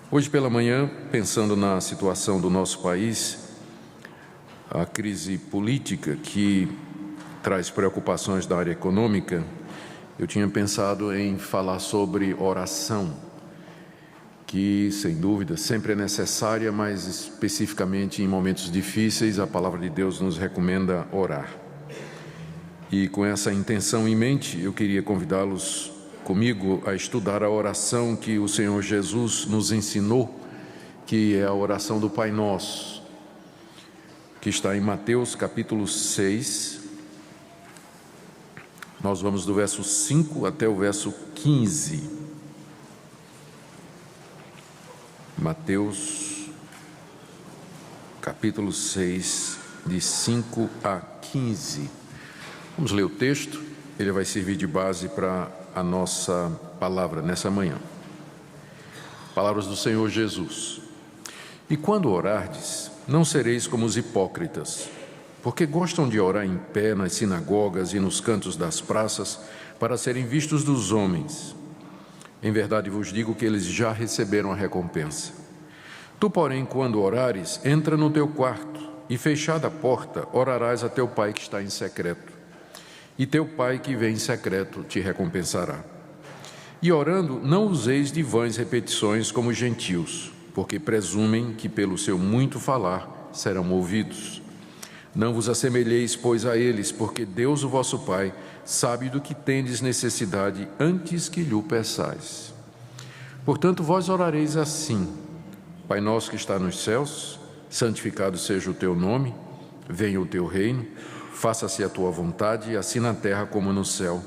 Hoje pela manhã, pensando na situação do nosso país, a crise política que traz preocupações da área econômica, eu tinha pensado em falar sobre oração, que, sem dúvida, sempre é necessária, mas especificamente em momentos difíceis, a palavra de Deus nos recomenda orar. E com essa intenção em mente, eu queria convidá-los comigo a estudar a oração que o Senhor Jesus nos ensinou, que é a oração do Pai Nosso, que está em Mateus capítulo 6. Nós vamos do verso 5 até o verso 15. Mateus capítulo 6, de 5 a 15. Vamos ler o texto, ele vai servir de base para a nossa palavra nessa manhã. Palavras do Senhor Jesus. E quando orardes, não sereis como os hipócritas, porque gostam de orar em pé nas sinagogas e nos cantos das praças, para serem vistos dos homens. Em verdade vos digo que eles já receberam a recompensa. Tu, porém, quando orares, entra no teu quarto, e fechada a porta, orarás a teu Pai que está em secreto. E teu Pai que vem em secreto te recompensará. E orando, não useis de vãs repetições como os gentios, porque presumem que pelo seu muito falar serão ouvidos. Não vos assemelheis, pois, a eles, porque Deus, o vosso Pai, sabe do que tendes necessidade antes que lhe peçais. Portanto, vós orareis assim: Pai nosso que está nos céus, santificado seja o teu nome, venha o teu reino, faça-se a tua vontade, assim na terra como no céu.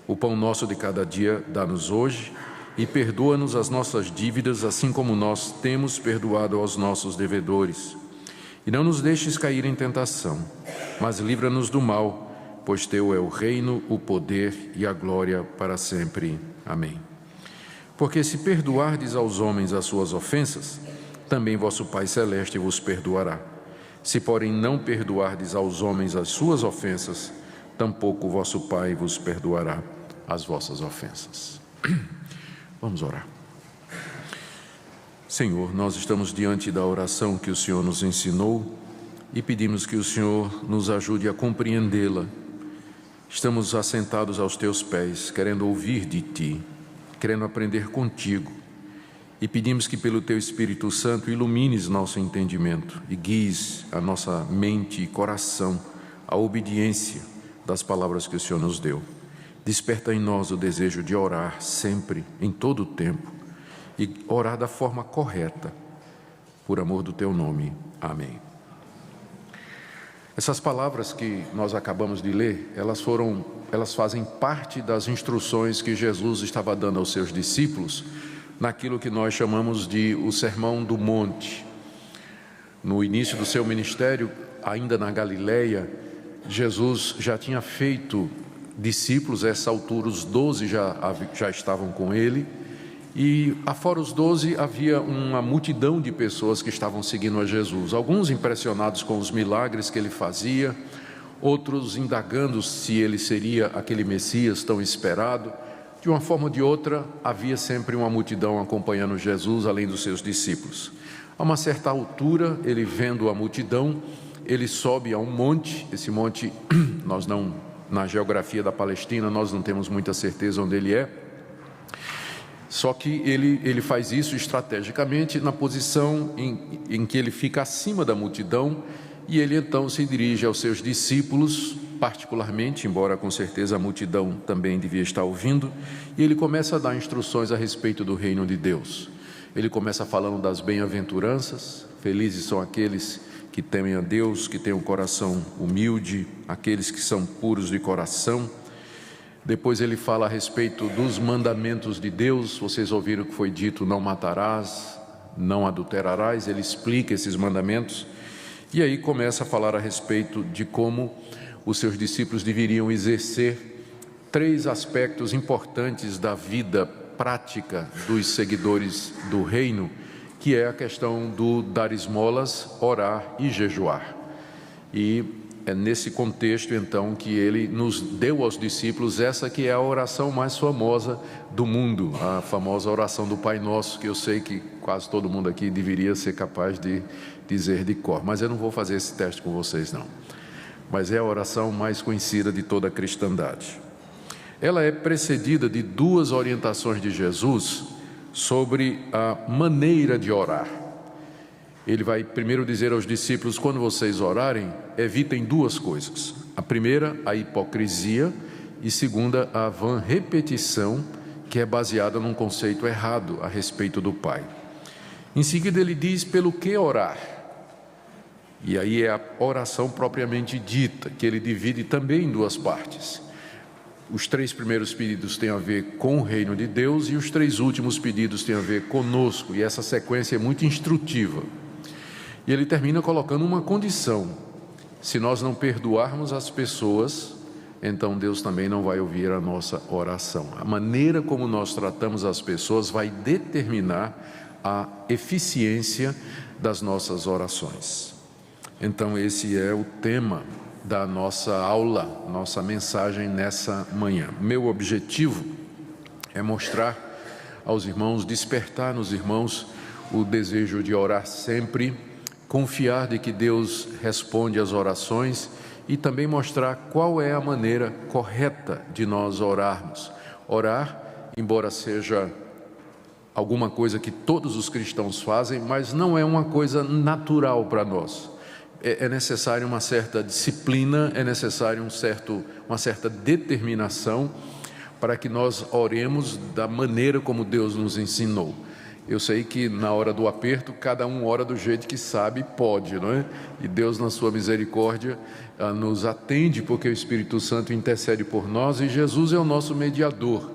O pão nosso de cada dia dá-nos hoje, e perdoa-nos as nossas dívidas, assim como nós temos perdoado aos nossos devedores. E não nos deixes cair em tentação, mas livra-nos do mal, pois teu é o reino, o poder e a glória para sempre. Amém. Porque se perdoardes aos homens as suas ofensas, também vosso Pai Celeste vos perdoará. Se, porém, não perdoardes aos homens as suas ofensas, tampouco vosso Pai vos perdoará as vossas ofensas. Vamos orar. Senhor, nós estamos diante da oração que o Senhor nos ensinou e pedimos que o Senhor nos ajude a compreendê-la. Estamos assentados aos teus pés, querendo ouvir de ti, querendo aprender contigo. E pedimos que pelo teu Espírito Santo ilumines nosso entendimento e guies a nossa mente e coração à obediência das palavras que o Senhor nos deu. Desperta em nós o desejo de orar sempre, em todo o tempo, e orar da forma correta, por amor do teu nome. Amém. Essas palavras que nós acabamos de ler, elas fazem parte das instruções que Jesus estava dando aos seus discípulos, naquilo que nós chamamos de o Sermão do Monte. No início do seu ministério, ainda na Galileia, Jesus já tinha feito discípulos. A essa altura os 12 já estavam com ele, e afora os 12 havia uma multidão de pessoas que estavam seguindo a Jesus, alguns impressionados com os milagres que ele fazia, outros indagando se ele seria aquele Messias tão esperado. De uma forma ou de outra, havia sempre uma multidão acompanhando Jesus, além dos seus discípulos. A uma certa altura, ele vendo a multidão, ele sobe a um monte. Esse monte, na geografia da Palestina, nós não temos muita certeza onde ele é. Só que ele faz isso estrategicamente na posição em que ele fica acima da multidão, e ele então se dirige aos seus discípulos, particularmente, embora com certeza a multidão também devia estar ouvindo, e ele começa a dar instruções a respeito do reino de Deus. Ele começa falando das bem-aventuranças. Felizes são aqueles que temem a Deus, que têm um coração humilde, aqueles que são puros de coração. Depois ele fala a respeito dos mandamentos de Deus. Vocês ouviram o que foi dito: não matarás, não adulterarás. Ele explica esses mandamentos, e aí começa a falar a respeito de como os seus discípulos deveriam exercer 3 aspectos importantes da vida prática dos seguidores do reino, que é a questão do dar esmolas, orar e jejuar. E é nesse contexto, então, que ele nos deu aos discípulos essa que é a oração mais famosa do mundo, a famosa oração do Pai Nosso, que eu sei que quase todo mundo aqui deveria ser capaz de dizer de cor, mas eu não vou fazer esse teste com vocês, não. Mas é a oração mais conhecida de toda a cristandade. Ela é precedida de duas orientações de Jesus sobre a maneira de orar. Ele vai primeiro dizer aos discípulos: quando vocês orarem, evitem duas coisas. A primeira, a hipocrisia, e segunda, a vã repetição, que é baseada num conceito errado a respeito do Pai. Em seguida ele diz pelo que orar. E aí é a oração propriamente dita, que ele divide também em duas partes. Os 3 primeiros pedidos têm a ver com o reino de Deus e os 3 últimos pedidos têm a ver conosco, e essa sequência é muito instrutiva. E ele termina colocando uma condição: se nós não perdoarmos as pessoas, então Deus também não vai ouvir a nossa oração. A maneira como nós tratamos as pessoas vai determinar a eficiência das nossas orações. Então esse é o tema da nossa aula, nossa mensagem nessa manhã. Meu objetivo é mostrar aos irmãos, despertar nos irmãos o desejo de orar sempre, confiar de que Deus responde às orações e também mostrar qual é a maneira correta de nós orarmos. Orar, embora seja alguma coisa que todos os cristãos fazem, mas não é uma coisa natural para nós. É necessário uma certa disciplina, é necessário uma certa determinação para que nós oremos da maneira como Deus nos ensinou. Eu sei que na hora do aperto, cada um ora do jeito que sabe e pode, não é? E Deus, na sua misericórdia, nos atende, porque o Espírito Santo intercede por nós e Jesus é o nosso mediador.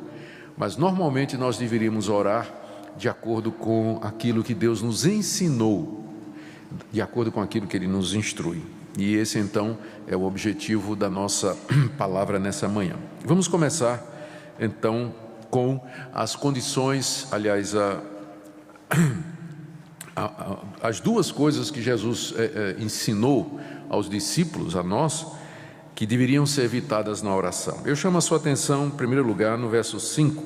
Mas normalmente nós deveríamos orar de acordo com aquilo que Deus nos ensinou, de acordo com aquilo que Ele nos instrui. E esse então é o objetivo da nossa palavra nessa manhã. Vamos começar então com as condições, aliás, as duas coisas que Jesus ensinou aos discípulos, a nós, que deveriam ser evitadas na oração. Eu chamo a sua atenção, em primeiro lugar, no verso 5,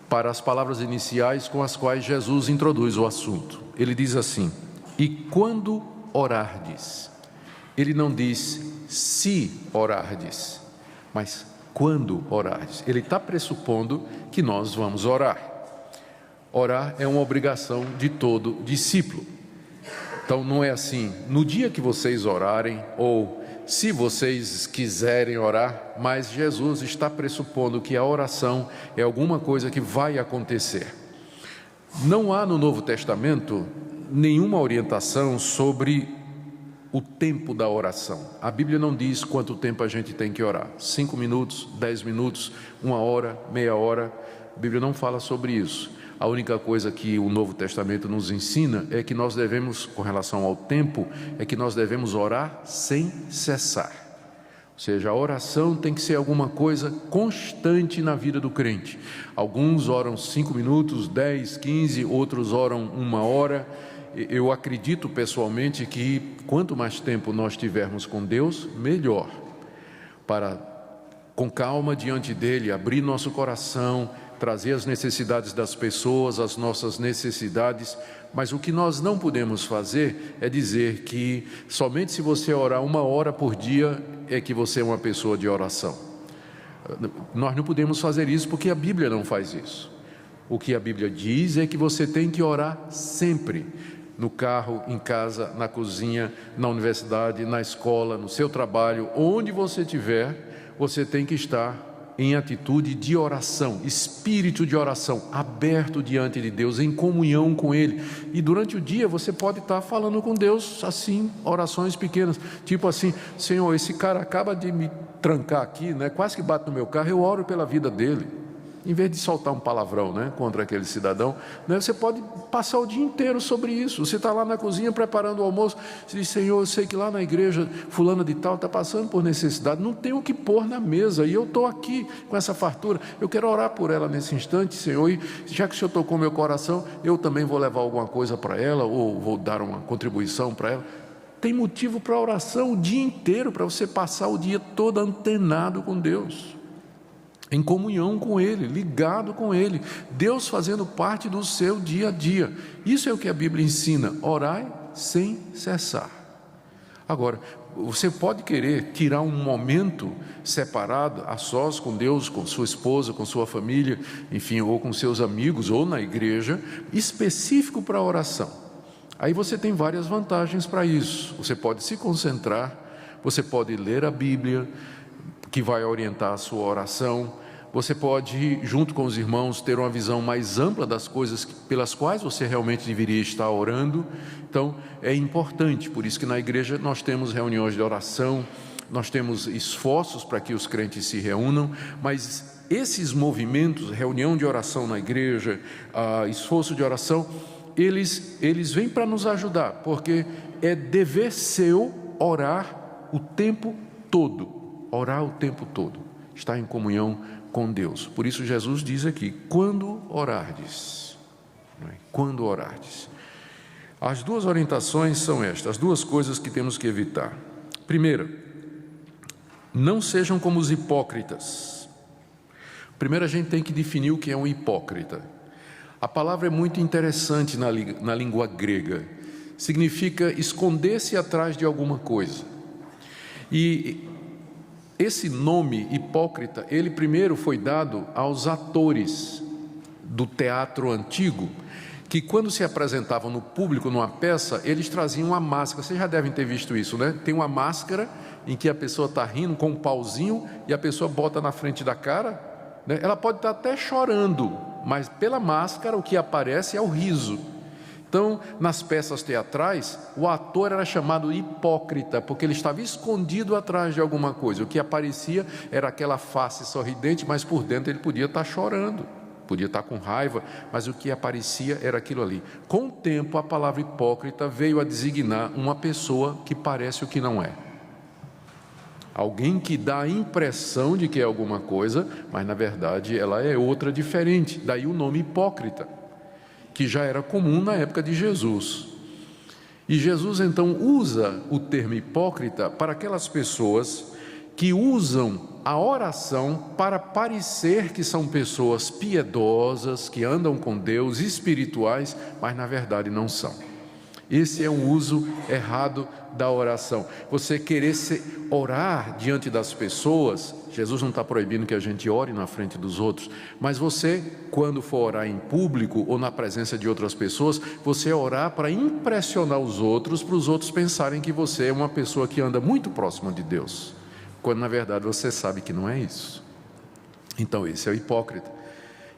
para as palavras iniciais com as quais Jesus introduz o assunto. Ele diz assim: e quando orardes. Ele não diz se orardes, mas quando orardes. Ele está pressupondo que nós vamos orar. Orar é uma obrigação de todo discípulo. Então não é assim, no dia que vocês orarem, ou se vocês quiserem orar, mas Jesus está pressupondo que a oração é alguma coisa que vai acontecer. Não há no Novo Testamento nenhuma orientação sobre o tempo da oração. A Bíblia não diz quanto tempo a gente tem que orar. 5 minutos, 10 minutos, 1 hora, meia hora. A Bíblia não fala sobre isso. A única coisa que o Novo Testamento nos ensina é que nós devemos, com relação ao tempo, é que nós devemos orar sem cessar. Ou seja, a oração tem que ser alguma coisa constante na vida do crente. Alguns oram 5 minutos, 10, 15, outros oram 1 hora. Eu acredito pessoalmente que quanto mais tempo nós tivermos com Deus, melhor. Para, com calma diante dEle, abrir nosso coração, trazer as necessidades das pessoas, as nossas necessidades. Mas o que nós não podemos fazer é dizer que somente se você orar 1 hora por dia é que você é uma pessoa de oração. Nós não podemos fazer isso porque a Bíblia não faz isso. O que a Bíblia diz é que você tem que orar sempre. No carro, em casa, na cozinha, na universidade, na escola, no seu trabalho, onde você estiver, você tem que estar em atitude de oração, espírito de oração, aberto diante de Deus, em comunhão com Ele. E durante o dia você pode estar falando com Deus, assim, orações pequenas, tipo assim: Senhor, esse cara acaba de me trancar aqui, né? Quase que bate no meu carro, eu oro pela vida dele. Em vez de soltar um palavrão, né, contra aquele cidadão, né, você pode passar o dia inteiro sobre isso. Você está lá na cozinha preparando o almoço, você diz: Senhor, eu sei que lá na igreja fulana de tal está passando por necessidade, não tem o que pôr na mesa, e eu estou aqui com essa fartura, eu quero orar por ela nesse instante, Senhor, e já que o Senhor tocou meu coração, eu também vou levar alguma coisa para ela, ou vou dar uma contribuição para ela. tem motivo para oração o dia inteiro, para você passar o dia todo antenado com Deus, em comunhão com Ele, ligado com Ele, Deus fazendo parte do seu dia a dia. Isso é o que a Bíblia ensina: orai sem cessar. Agora, você pode querer tirar um momento separado, a sós com Deus, com sua esposa, com sua família, enfim, ou com seus amigos, ou na igreja, específico para a oração. Aí você tem várias vantagens para isso. Você pode se concentrar, você pode ler a Bíblia, que vai orientar a sua oração. Você pode, junto com os irmãos, ter uma visão mais ampla das coisas pelas quais você realmente deveria estar orando. Então, é importante, por isso que na igreja nós temos reuniões de oração, nós temos esforços para que os crentes se reúnam, mas esses movimentos, reunião de oração na igreja, esforço de oração, eles vêm para nos ajudar, porque é dever seu orar o tempo todo, estar em comunhão com Deus. Por isso Jesus diz aqui: quando orardes, quando orardes. As duas orientações são estas, as duas coisas que temos que evitar. Primeira, não sejam como os hipócritas. Primeiro a gente tem que definir o que é um hipócrita. A palavra é muito interessante na língua grega. Significa esconder-se atrás de alguma coisa. E esse nome hipócrita, ele primeiro foi dado aos atores do teatro antigo, que quando se apresentavam no público numa peça, eles traziam uma máscara. Vocês já devem ter visto isso, né? Tem uma máscara em que a pessoa está rindo com um pauzinho e a pessoa bota na frente da cara, né? Ela pode estar até chorando, mas pela máscara o que aparece é o riso. Então, nas peças teatrais, o ator era chamado hipócrita, porque ele estava escondido atrás de alguma coisa. O que aparecia era aquela face sorridente, mas por dentro ele podia estar chorando, podia estar com raiva, mas o que aparecia era aquilo ali. Com o tempo, a palavra hipócrita veio a designar uma pessoa que parece o que não é. Alguém que dá a impressão de que é alguma coisa, mas na verdade ela é outra diferente. Daí o nome hipócrita, que já era comum na época de Jesus. E Jesus então usa o termo hipócrita para aquelas pessoas que usam a oração para parecer que são pessoas piedosas, que andam com Deus, espirituais, mas na verdade não são. Esse é um uso errado da oração. Você querer orar diante das pessoas, Jesus não está proibindo que a gente ore na frente dos outros, mas você, quando for orar em público ou na presença de outras pessoas, você orar para impressionar os outros, para os outros pensarem que você é uma pessoa que anda muito próxima de Deus, quando na verdade você sabe que não é isso. Então esse é o hipócrita.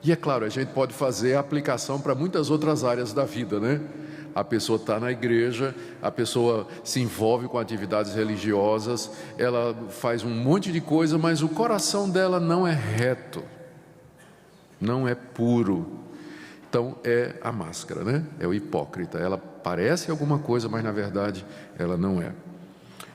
E é claro, a gente pode fazer a aplicação para muitas outras áreas da vida, né? A pessoa está na igreja, a pessoa se envolve com atividades religiosas, ela faz um monte de coisa, mas o coração dela não é reto, não é puro. Então é a máscara, né? É o hipócrita. Ela parece alguma coisa, mas na verdade ela não é.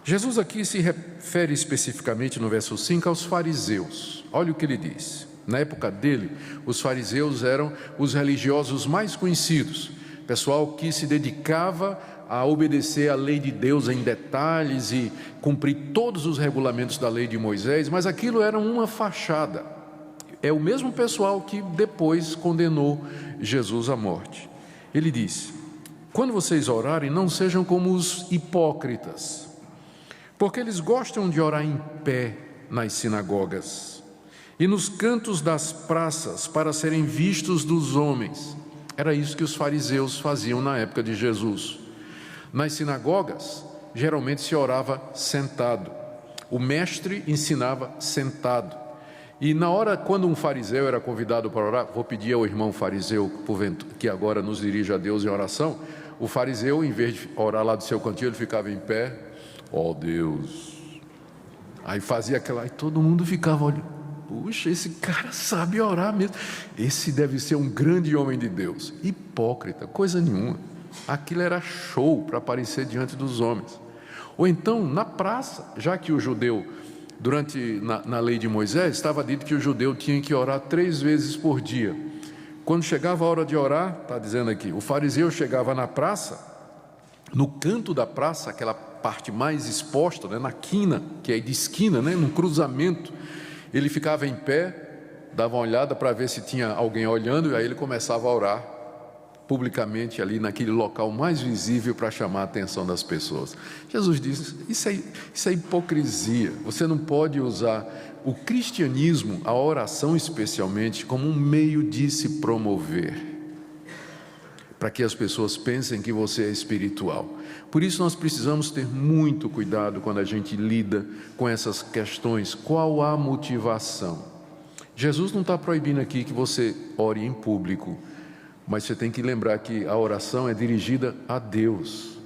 Jesus aqui se refere especificamente no verso 5 aos fariseus. Olha o que ele diz. Na época dele, os fariseus eram os religiosos mais conhecidos, pessoal que se dedicava a obedecer a lei de Deus em detalhes e cumprir todos os regulamentos da lei de Moisés, mas aquilo era uma fachada. É o mesmo pessoal que depois condenou Jesus à morte. Ele diz: quando vocês orarem, não sejam como os hipócritas, porque eles gostam de orar em pé nas sinagogas e nos cantos das praças para serem vistos dos homens. Era isso que os fariseus faziam na época de Jesus. Nas sinagogas, geralmente se orava sentado. O mestre ensinava sentado. E na hora, quando um fariseu era convidado para orar, vou pedir ao irmão fariseu, que agora nos dirige a Deus em oração, o fariseu, em vez de orar lá do seu cantinho, ele ficava em pé, ó Deus. Aí fazia aquela, e todo mundo ficava olhando. Puxa, esse cara sabe orar mesmo. Esse deve ser um grande homem de Deus. Hipócrita, coisa nenhuma. Aquilo era show para aparecer diante dos homens. Ou então, na praça, já que o judeu, na lei de Moisés, estava dito que o judeu tinha que orar 3 vezes por dia. Quando chegava a hora de orar, está dizendo aqui, o fariseu chegava na praça, no canto da praça, aquela parte mais exposta, né, na quina, que é de esquina, né, no cruzamento, ele ficava em pé, dava uma olhada para ver se tinha alguém olhando, e aí ele começava a orar publicamente ali naquele local mais visível para chamar a atenção das pessoas. Jesus diz, isso é hipocrisia. Você não pode usar o cristianismo, a oração especialmente, como um meio de se promover, para que as pessoas pensem que você é espiritual. Por isso nós precisamos ter muito cuidado quando a gente lida com essas questões. Qual a motivação? Jesus não está proibindo aqui que você ore em público, mas você tem que lembrar que a oração é dirigida a Deus.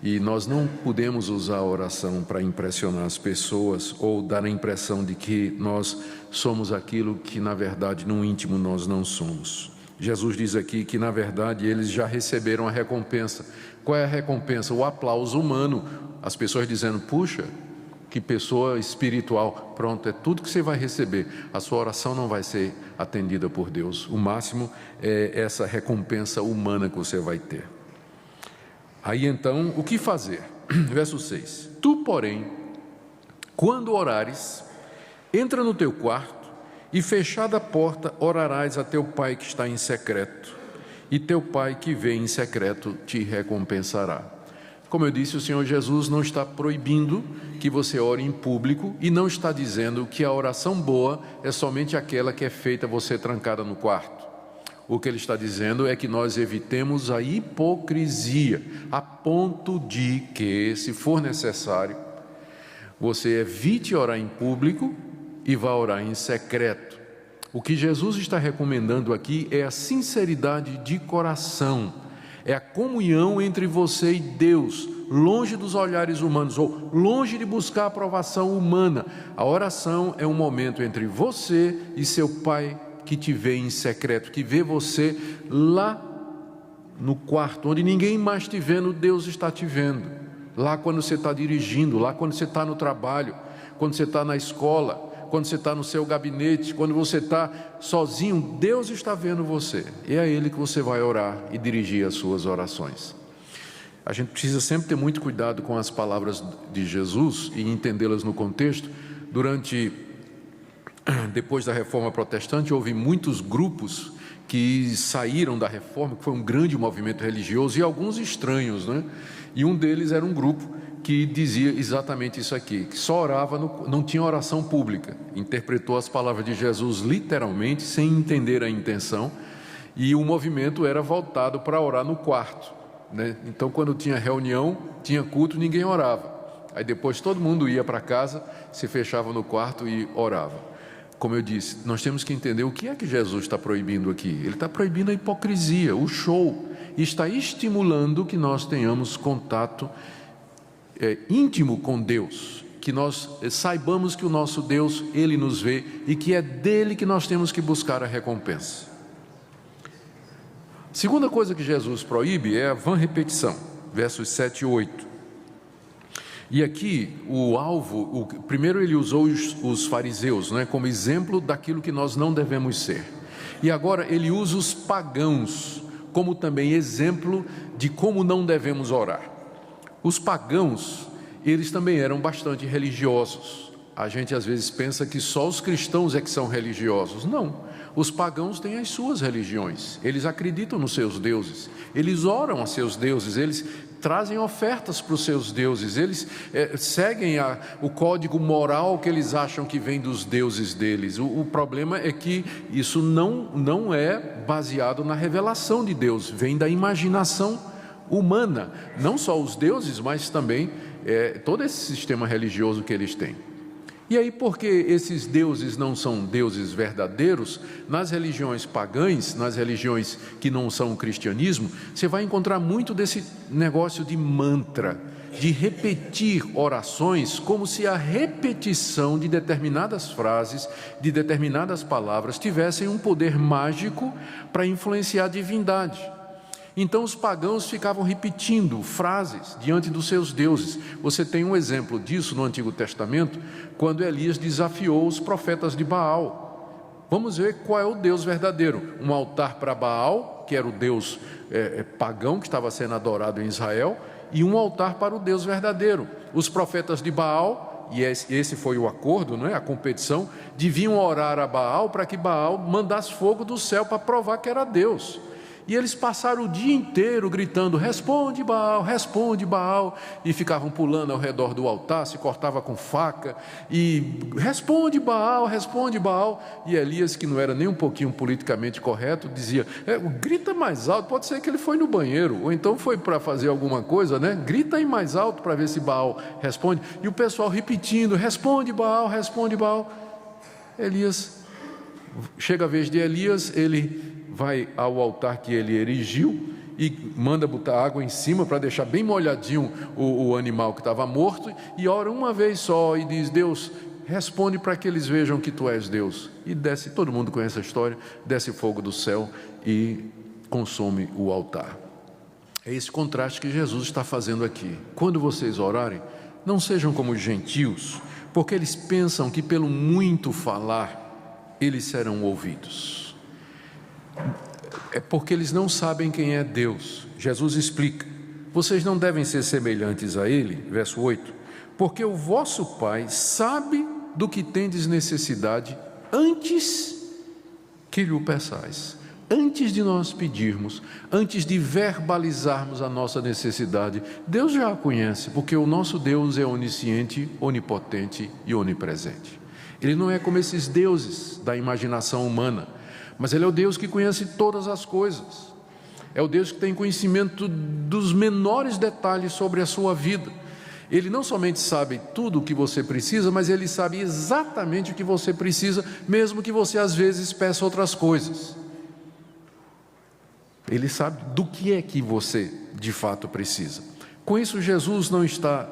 E nós não podemos usar a oração para impressionar as pessoas ou dar a impressão de que nós somos aquilo que na verdade no íntimo nós não somos. Jesus diz aqui que na verdade eles já receberam a recompensa. Qual é a recompensa? O aplauso humano. As pessoas dizendo, puxa, que pessoa espiritual. Pronto, é tudo que você vai receber. A sua oração não vai ser atendida por Deus. O máximo é essa recompensa humana que você vai ter. Aí então, o que fazer? Verso 6. Tu, porém, quando orares, entra no teu quarto e, fechada a porta, orarás a teu pai que está em secreto, e teu pai que vê em secreto te recompensará. Como eu disse, o Senhor Jesus não está proibindo que você ore em público e não está dizendo que a oração boa é somente aquela que é feita você trancada no quarto. O que ele está dizendo é que nós evitemos a hipocrisia, a ponto de que, se for necessário, você evite orar em público e vá orar em secreto. O que Jesus está recomendando aqui é a sinceridade de coração, é a comunhão entre você e Deus, longe dos olhares humanos, ou longe de buscar a aprovação humana. A oração é um momento entre você e seu Pai que te vê em secreto, que vê você lá no quarto, onde ninguém mais te vendo, Deus está te vendo. Lá quando você está dirigindo, lá quando você está no trabalho, quando você está na escola, quando você está no seu gabinete, quando você está sozinho, Deus está vendo você. E é a Ele que você vai orar e dirigir as suas orações. A gente precisa sempre ter muito cuidado com as palavras de Jesus e entendê-las no contexto. Depois da Reforma Protestante, houve muitos grupos que saíram da Reforma, que foi um grande movimento religioso, e alguns estranhos, né? E um deles era um grupo que dizia exatamente isso aqui, que só orava, não tinha oração pública, interpretou as palavras de Jesus literalmente, sem entender a intenção, e o movimento era voltado para orar no quarto, né? Então, quando tinha reunião, tinha culto, ninguém orava. Aí depois todo mundo ia para casa, se fechava no quarto e orava. Como eu disse, nós temos que entender o que é que Jesus está proibindo aqui. Ele está proibindo a hipocrisia, o show, e está estimulando que nós tenhamos contato íntimo com Deus, que nós saibamos que o nosso Deus, Ele nos vê e que é dele que nós temos que buscar a recompensa. Segunda coisa que Jesus proíbe é a vã repetição, versos 7 e 8. E aqui primeiro ele usou os fariseus, né, como exemplo daquilo que nós não devemos ser. E agora ele usa os pagãos como também exemplo de como não devemos orar. Os pagãos, eles também eram bastante religiosos. A gente às vezes pensa que só os cristãos é que são religiosos. Não, os pagãos têm as suas religiões, eles acreditam nos seus deuses, eles oram a seus deuses, eles trazem ofertas para os seus deuses, eles seguem o código moral que eles acham que vem dos deuses deles. O problema é que isso não é baseado na revelação de Deus, vem da imaginação humana, não só os deuses, mas também todo esse sistema religioso que eles têm. E aí, porque esses deuses não são deuses verdadeiros, nas religiões pagãs, nas religiões que não são o cristianismo, você vai encontrar muito desse negócio de mantra, de repetir orações, como se a repetição de determinadas frases, de determinadas palavras, tivessem um poder mágico para influenciar a divindade. Então os pagãos ficavam repetindo frases diante dos seus deuses. Você tem um exemplo disso no Antigo Testamento, quando Elias desafiou os profetas de Baal. Vamos ver qual é o Deus verdadeiro. Um altar para Baal, que era o Deus pagão que estava sendo adorado em Israel, e um altar para o Deus verdadeiro. Os profetas de Baal, e esse foi o acordo, não é? A competição, deviam orar a Baal para que Baal mandasse fogo do céu para provar que era Deus. E eles passaram o dia inteiro gritando: responde Baal, e ficavam pulando ao redor do altar, se cortava com faca, e responde Baal, e Elias, que não era nem um pouquinho politicamente correto, dizia: grita mais alto, pode ser que ele foi no banheiro, ou então foi para fazer alguma coisa, né? Grita aí mais alto para ver se Baal responde, e o pessoal repetindo: responde Baal. Elias, chega a vez de Elias, ele vai ao altar que ele erigiu e manda botar água em cima para deixar bem molhadinho o animal que estava morto, e ora uma vez só e diz: Deus, responde para que eles vejam que tu és Deus. E desce, todo mundo conhece a história, desce fogo do céu e consome o altar. É esse contraste que Jesus está fazendo aqui. Quando vocês orarem, não sejam como os gentios, porque eles pensam que pelo muito falar eles serão ouvidos. É porque eles não sabem quem é Deus. Jesus explica: vocês não devem ser semelhantes a Ele, verso 8, porque o vosso Pai sabe do que tendes necessidade antes que lhe o peçais. Antes de nós pedirmos, antes de verbalizarmos a nossa necessidade, Deus já a conhece, porque o nosso Deus é onisciente, onipotente e onipresente. Ele não é como esses deuses da imaginação humana, mas Ele é o Deus que conhece todas as coisas. É o Deus que tem conhecimento dos menores detalhes sobre a sua vida. Ele não somente sabe tudo o que você precisa, mas Ele sabe exatamente o que você precisa, mesmo que você às vezes peça outras coisas. Ele sabe do que é que você de fato precisa. Com isso, Jesus não está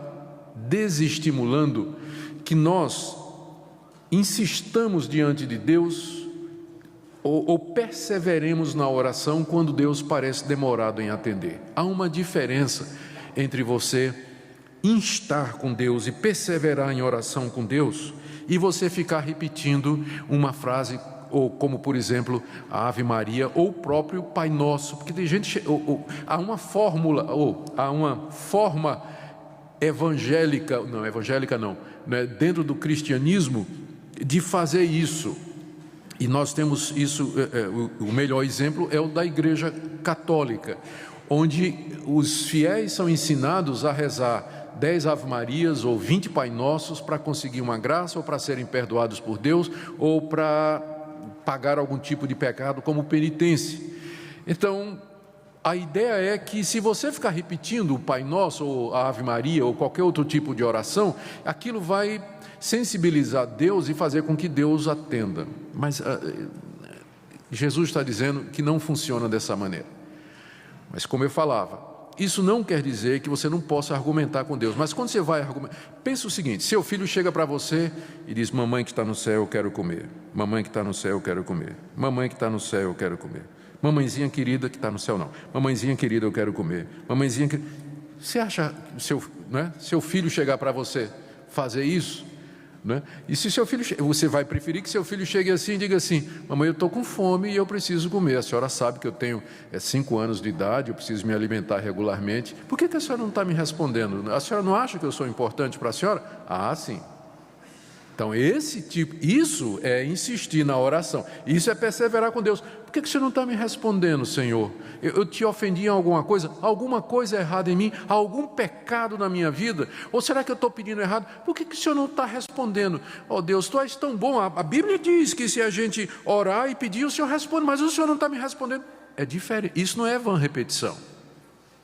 desestimulando que nós insistamos diante de Deus ou perseveremos na oração quando Deus parece demorado em atender. Há uma diferença entre você instar com Deus e perseverar em oração com Deus e você ficar repetindo uma frase, ou como por exemplo a Ave Maria ou o próprio Pai Nosso, porque tem gente, há uma fórmula, ou há uma forma evangélica não, né, dentro do cristianismo de fazer isso. E nós temos isso, o melhor exemplo é o da Igreja Católica, onde os fiéis são ensinados a rezar 10 Ave Marias ou 20 Pai Nossos para conseguir uma graça, ou para serem perdoados por Deus, ou para pagar algum tipo de pecado como penitência. Então, a ideia é que se você ficar repetindo o Pai Nosso, ou a Ave Maria, ou qualquer outro tipo de oração, aquilo vai sensibilizar Deus e fazer com que Deus atenda. Mas Jesus está dizendo que não funciona dessa maneira. Mas como eu falava, isso não quer dizer que você não possa argumentar com Deus. Mas quando você vai argumentar, pensa o seguinte: seu filho chega para você e diz: mamãe que está no céu, eu quero comer. Mamãe que está no céu, eu quero comer. Mamãe que está no céu, eu quero comer. Mamãezinha querida que está no céu, não. Mamãezinha querida, eu quero comer. Mamãezinha querida. Você acha que seu filho chegar para você fazer isso? Né? E se seu filho, você vai preferir que seu filho chegue assim e diga assim: mamãe, eu estou com fome e eu preciso comer. A senhora sabe que eu tenho 5 anos de idade, eu preciso me alimentar regularmente. Por que a senhora não está me respondendo? A senhora não acha que eu sou importante para a senhora? Ah, sim. Então isso é insistir na oração, isso é perseverar com Deus. Por que você não está me respondendo, Senhor? Eu te ofendi em alguma coisa errada em mim, algum pecado na minha vida? Ou será que eu estou pedindo errado? Por que o Senhor não está respondendo? Oh Deus, Tu és tão bom, a Bíblia diz que se a gente orar e pedir, o Senhor responde, mas o Senhor não está me respondendo. É diferente, isso não é vã repetição.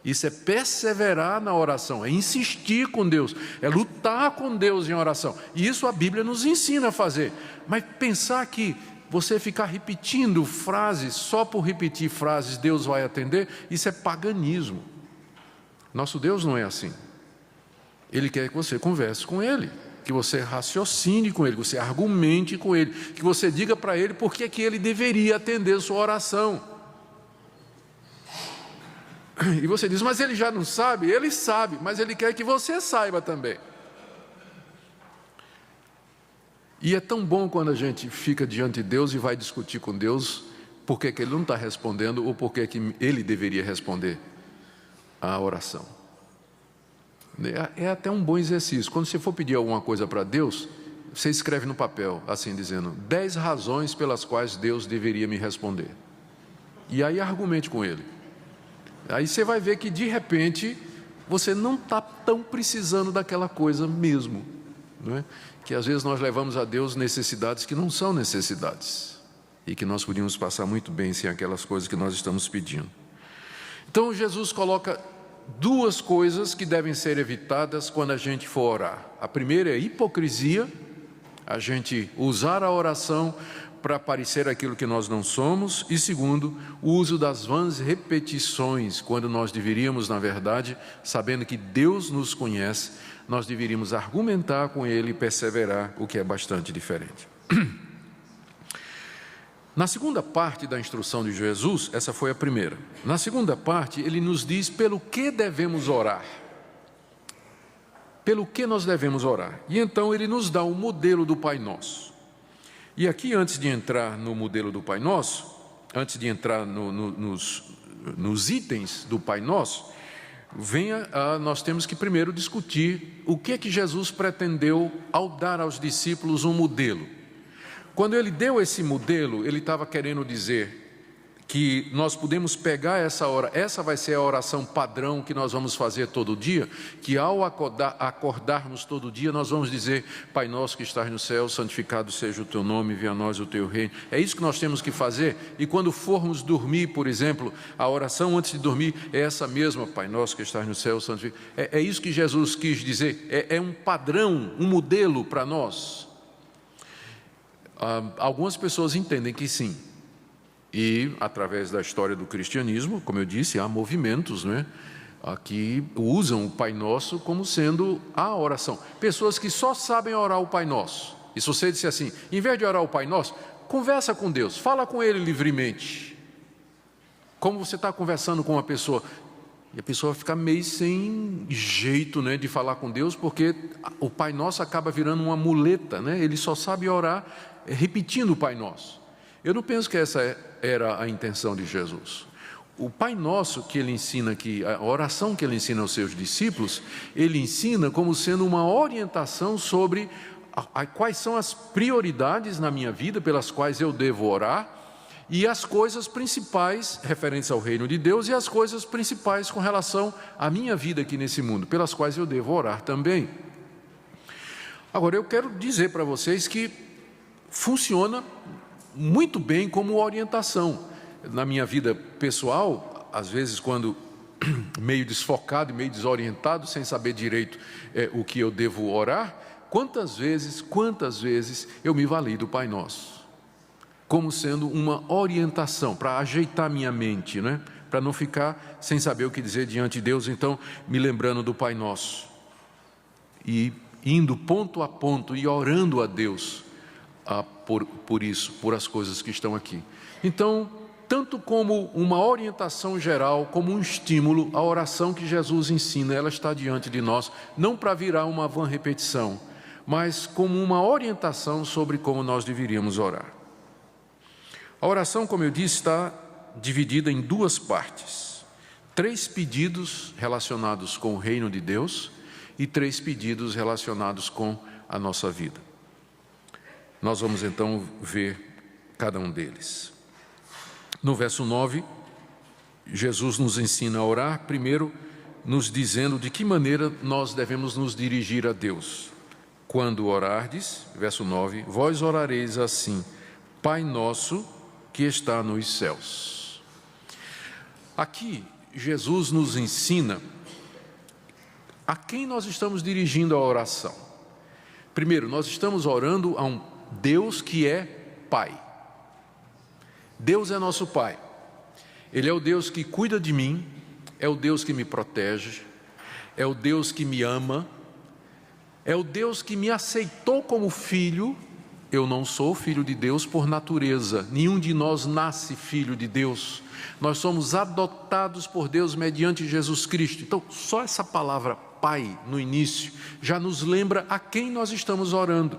Isso é perseverar na oração, é insistir com Deus, é lutar com Deus em oração. E isso a Bíblia nos ensina a fazer. Mas pensar que você ficar repetindo frases, só por repetir frases Deus vai atender, isso é paganismo. Nosso Deus não é assim. Ele quer que você converse com Ele, que você raciocine com Ele, que você argumente com Ele, que você diga para Ele por que Ele deveria atender a sua oração. E você diz: mas Ele já não sabe? Ele sabe, mas Ele quer que você saiba também. E é tão bom quando a gente fica diante de Deus e vai discutir com Deus por que Ele não está respondendo, ou por que Ele deveria responder à oração. É até um bom exercício. Quando você for pedir alguma coisa para Deus, você escreve no papel, assim dizendo, 10 razões pelas quais Deus deveria me responder. E aí argumente com Ele. Aí você vai ver que de repente você não está tão precisando daquela coisa mesmo, não é? Que às vezes nós levamos a Deus necessidades que não são necessidades e que nós podíamos passar muito bem sem aquelas coisas que nós estamos pedindo. Então Jesus coloca 2 coisas que devem ser evitadas quando a gente for orar. A primeira é a hipocrisia, a gente usar a oração para parecer aquilo que nós não somos, e segundo, o uso das vãs repetições, quando nós deveríamos, na verdade, sabendo que Deus nos conhece, nós deveríamos argumentar com Ele e perseverar, o que é bastante diferente. Na segunda parte da instrução de Jesus, essa foi a primeira. Na segunda parte, Ele nos diz pelo que devemos orar. Pelo que nós devemos orar. E então Ele nos dá o modelo do Pai Nosso. E aqui, antes de entrar no modelo do Pai Nosso, antes de entrar nos itens do Pai Nosso, nós temos que primeiro discutir o que é que Jesus pretendeu ao dar aos discípulos um modelo. Quando Ele deu esse modelo, Ele estava querendo dizer que nós podemos pegar essa vai ser a oração padrão que nós vamos fazer todo dia, que ao acordarmos todo dia, nós vamos dizer, Pai nosso que estás no céu, santificado seja o teu nome, venha a nós o teu reino. É isso que nós temos que fazer, e quando formos dormir, por exemplo, a oração antes de dormir é essa mesma, Pai nosso que estás no céu, santificado. É isso que Jesus quis dizer, é um padrão, um modelo para nós. Algumas pessoas entendem que sim. E, através da história do cristianismo, como eu disse, há movimentos, né, que usam o Pai Nosso como sendo a oração. Pessoas que só sabem orar o Pai Nosso. E se você disser assim, em vez de orar o Pai Nosso, conversa com Deus, fala com Ele livremente. Como você está conversando com uma pessoa, e a pessoa fica meio sem jeito, né, de falar com Deus, porque o Pai Nosso acaba virando uma muleta, né? Ele só sabe orar repetindo o Pai Nosso. Eu não penso que essa era a intenção de Jesus. O Pai Nosso que Ele ensina aqui, a oração que Ele ensina aos seus discípulos, Ele ensina como sendo uma orientação sobre quais são as prioridades na minha vida pelas quais eu devo orar, e as coisas principais referentes ao reino de Deus e as coisas principais com relação à minha vida aqui nesse mundo, pelas quais eu devo orar também. Agora, eu quero dizer para vocês que funciona muito bem como orientação. Na minha vida pessoal, às vezes quando meio desfocado e meio desorientado, sem saber direito o que eu devo orar, quantas vezes eu me valei do Pai Nosso, como sendo uma orientação, para ajeitar minha mente, né? Para não ficar sem saber o que dizer diante de Deus, então me lembrando do Pai Nosso, e indo ponto a ponto e orando a Deus, por isso, por as coisas que estão aqui. Então, tanto como uma orientação geral, como um estímulo, a oração que Jesus ensina, ela está diante de nós, não para virar uma vã repetição, mas como uma orientação sobre como nós deveríamos orar. A oração, como eu disse, está dividida em 2 partes. 3 pedidos relacionados com o reino de Deus e 3 pedidos relacionados com a nossa vida. Nós vamos então ver cada um deles. No verso 9, Jesus nos ensina a orar, primeiro nos dizendo de que maneira nós devemos nos dirigir a Deus. Quando orardes, verso 9, vós orareis assim, Pai nosso que está nos céus. Aqui, Jesus nos ensina a quem nós estamos dirigindo a oração. Primeiro, nós estamos orando a um Deus que é Pai. Deus é nosso Pai. Ele é o Deus que cuida de mim, é o Deus que me protege, é o Deus que me ama, é o Deus que me aceitou como filho. Eu não sou filho de Deus por natureza, nenhum de nós nasce filho de Deus. Nós somos adotados por Deus mediante Jesus Cristo. Então, só essa palavra Pai no início já nos lembra a quem nós estamos orando.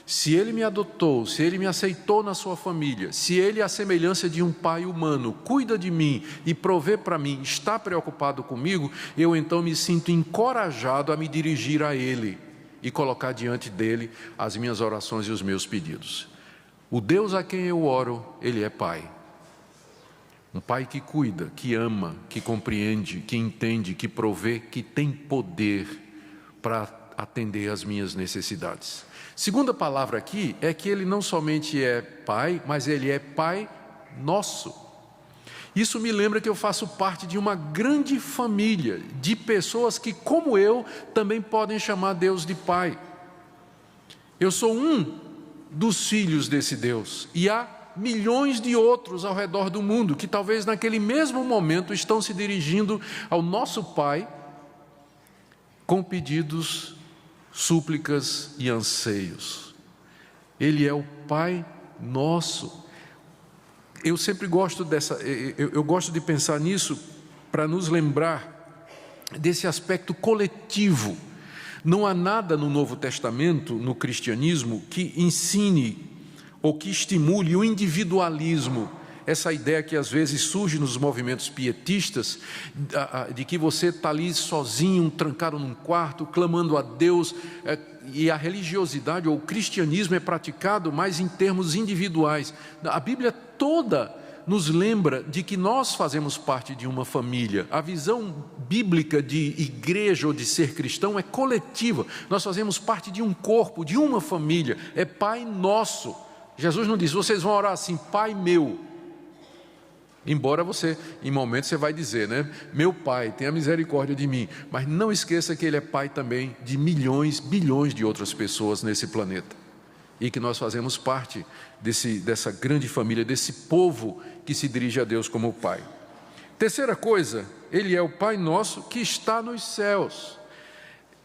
se Ele me adotou, se Ele me aceitou na sua família, se Ele, à semelhança de um pai humano, cuida de mim e provê para mim, está preocupado comigo, eu então me sinto encorajado a me dirigir a Ele e colocar diante dEle as minhas orações e os meus pedidos. O Deus a quem eu oro, Ele é Pai. Um Pai que cuida, que ama, que compreende, que entende, que provê, que tem poder para atender às minhas necessidades. Segunda palavra aqui é que Ele não somente é Pai, mas Ele é Pai nosso. Isso me lembra que eu faço parte de uma grande família de pessoas que, como eu, também podem chamar Deus de Pai. Eu sou um dos filhos desse Deus e há milhões de outros ao redor do mundo que talvez naquele mesmo momento estão se dirigindo ao nosso Pai com pedidos, súplicas e anseios. Ele é o Pai nosso. Eu sempre gosto eu gosto de pensar nisso para nos lembrar desse aspecto coletivo. Não há nada no Novo Testamento, no cristianismo, que ensine ou que estimule o individualismo. Essa ideia que às vezes surge nos movimentos pietistas, de que você está ali sozinho, trancado num quarto, clamando a Deus, e a religiosidade ou o cristianismo é praticado mais em termos individuais. A Bíblia toda nos lembra de que nós fazemos parte de uma família. A visão bíblica de igreja ou de ser cristão é coletiva. Nós fazemos parte de um corpo, de uma família. É Pai nosso. Jesus não diz, vocês vão orar assim, Pai meu. Embora você, em momentos, você vai dizer, né? Meu Pai, tenha misericórdia de mim. Mas não esqueça que Ele é Pai também de milhões, bilhões de outras pessoas nesse planeta. E que nós fazemos parte dessa grande família, desse povo que se dirige a Deus como Pai. Terceira coisa, Ele é o Pai nosso que está nos céus.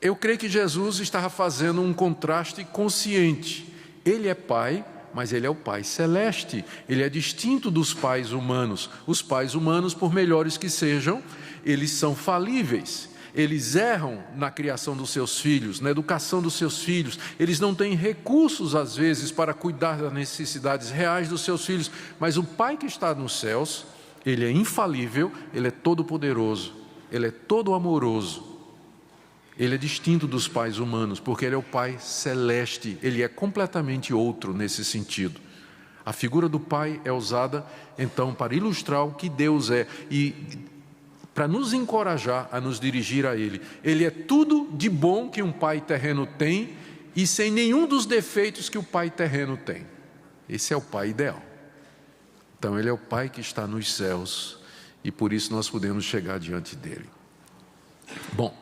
Eu creio que Jesus estava fazendo um contraste consciente. Ele é Pai, mas Ele é o Pai celeste. Ele é distinto dos pais humanos. Os pais humanos, por melhores que sejam, eles são falíveis. Eles erram na criação dos seus filhos, na educação dos seus filhos. Eles não têm recursos, às vezes, para cuidar das necessidades reais dos seus filhos. Mas o Pai que está nos céus, Ele é infalível, Ele é todo-poderoso, Ele é todo-amoroso. Ele é distinto dos pais humanos, porque Ele é o Pai celeste. Ele é completamente outro nesse sentido. A figura do Pai é usada, então, para ilustrar o que Deus é e para nos encorajar a nos dirigir a Ele. Ele é tudo de bom que um pai terreno tem e sem nenhum dos defeitos que o pai terreno tem. Esse é o Pai ideal. Então, Ele é o Pai que está nos céus e por isso nós podemos chegar diante dEle. Bom,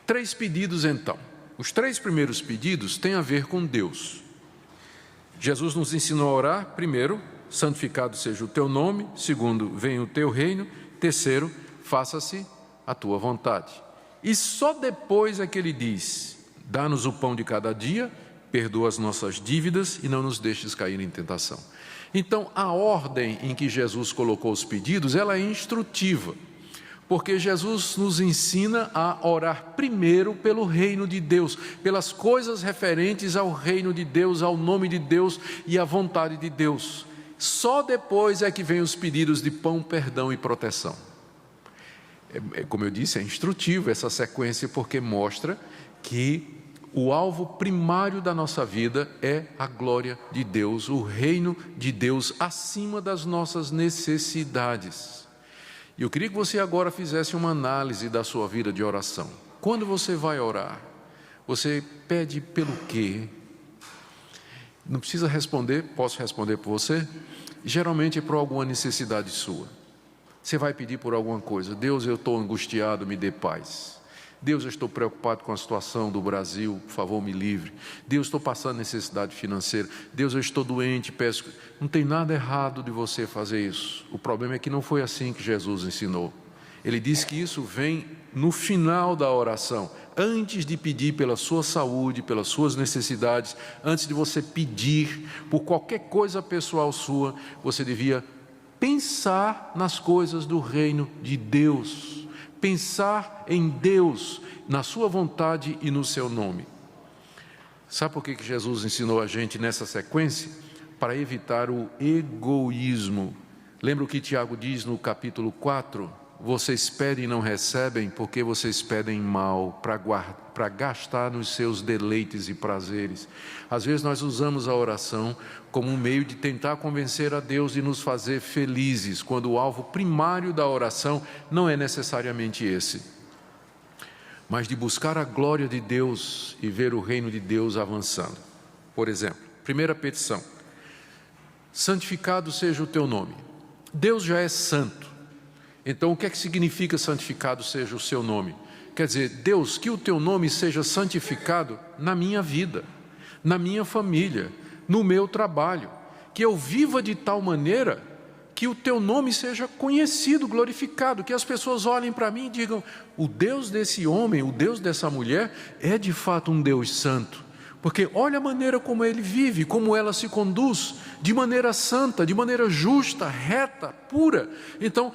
3 pedidos então. Os 3 primeiros pedidos têm a ver com Deus. Jesus nos ensinou a orar, primeiro, santificado seja o teu nome. Segundo, venha o teu reino. Terceiro, faça-se a tua vontade. E só depois é que Ele diz, dá-nos o pão de cada dia, perdoa as nossas dívidas e não nos deixes cair em tentação. Então, a ordem em que Jesus colocou os pedidos, ela é instrutiva, porque Jesus nos ensina a orar primeiro pelo reino de Deus, pelas coisas referentes ao reino de Deus, ao nome de Deus e à vontade de Deus. Só depois é que vem os pedidos de pão, perdão e proteção. Como eu disse, é instrutivo essa sequência, porque mostra que o alvo primário da nossa vida é a glória de Deus, o reino de Deus acima das nossas necessidades. E eu queria que você agora fizesse uma análise da sua vida de oração. Quando você vai orar, você pede pelo quê? Não precisa responder, posso responder por você? Geralmente é por alguma necessidade sua. Você vai pedir por alguma coisa. Deus, eu estou angustiado, me dê paz. Deus, eu estou preocupado com a situação do Brasil, por favor, me livre. Deus, estou passando necessidade financeira. Deus, eu estou doente, peço. Não tem nada errado de você fazer isso. O problema é que não foi assim que Jesus ensinou. Ele diz que isso vem no final da oração, antes de pedir pela sua saúde, pelas suas necessidades, antes de você pedir por qualquer coisa pessoal sua, você devia pensar nas coisas do reino de Deus, pensar em Deus, na sua vontade e no seu nome. Sabe por que Jesus ensinou a gente nessa sequência? Para evitar o egoísmo. Lembra o que Tiago diz no capítulo 4? Vocês pedem e não recebem porque vocês pedem mal, para gastar nos seus deleites e prazeres. Às vezes nós usamos a oração como um meio de tentar convencer a Deus de nos fazer felizes, quando o alvo primário da oração não é necessariamente esse, mas de buscar a glória de Deus e ver o reino de Deus avançando. Por exemplo, primeira petição: santificado seja o teu nome. Deus já é santo. Então, o que é que significa santificado seja o seu nome? Quer dizer, Deus, que o teu nome seja santificado na minha vida, na minha família, no meu trabalho, que eu viva de tal maneira que o teu nome seja conhecido, glorificado, que as pessoas olhem para mim e digam: o Deus desse homem, o Deus dessa mulher é de fato um Deus santo. Porque olha a maneira como ele vive, como ela se conduz, de maneira santa, de maneira justa, reta, pura. Então,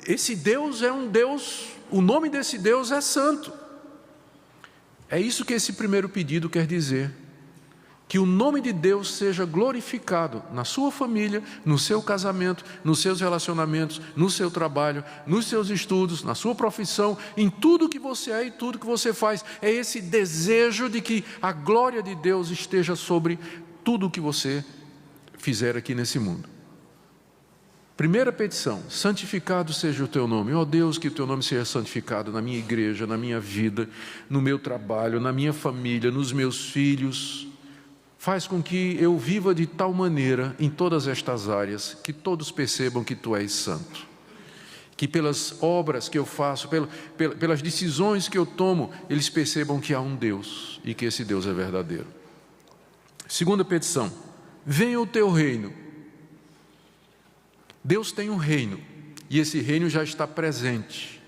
esse Deus é um Deus, o nome desse Deus é santo. É isso que esse primeiro pedido quer dizer. Que o nome de Deus seja glorificado na sua família, no seu casamento, nos seus relacionamentos, no seu trabalho, nos seus estudos, na sua profissão, em tudo que você é e tudo que você faz. É esse desejo de que a glória de Deus esteja sobre tudo o que você fizer aqui nesse mundo. Primeira petição: santificado seja o teu nome. Ó Deus, que o teu nome seja santificado na minha igreja, na minha vida, no meu trabalho, na minha família, nos meus filhos. Faz com que eu viva de tal maneira em todas estas áreas que todos percebam que tu és santo. Que pelas obras que eu faço, pelas decisões que eu tomo, eles percebam que há um Deus e que esse Deus é verdadeiro. Segunda petição: venha o teu reino. Deus tem um reino e esse reino já está presente,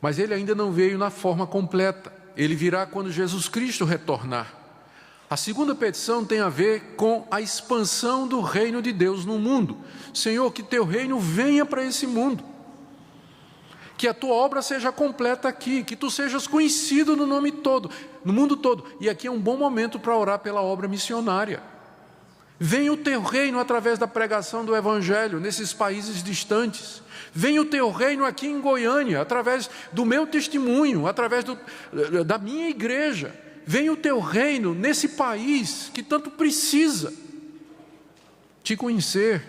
mas ele ainda não veio na forma completa. Ele virá quando Jesus Cristo retornar. A segunda petição tem a ver com a expansão do reino de Deus no mundo. Senhor, que teu reino venha para esse mundo. Que a tua obra seja completa aqui, que tu sejas conhecido no nome todo, no mundo todo. E aqui é um bom momento para orar pela obra missionária. Venha o teu reino através da pregação do Evangelho nesses países distantes. Venha o teu reino aqui em Goiânia, através do meu testemunho, através da minha igreja. Venha o teu reino nesse país que tanto precisa te conhecer.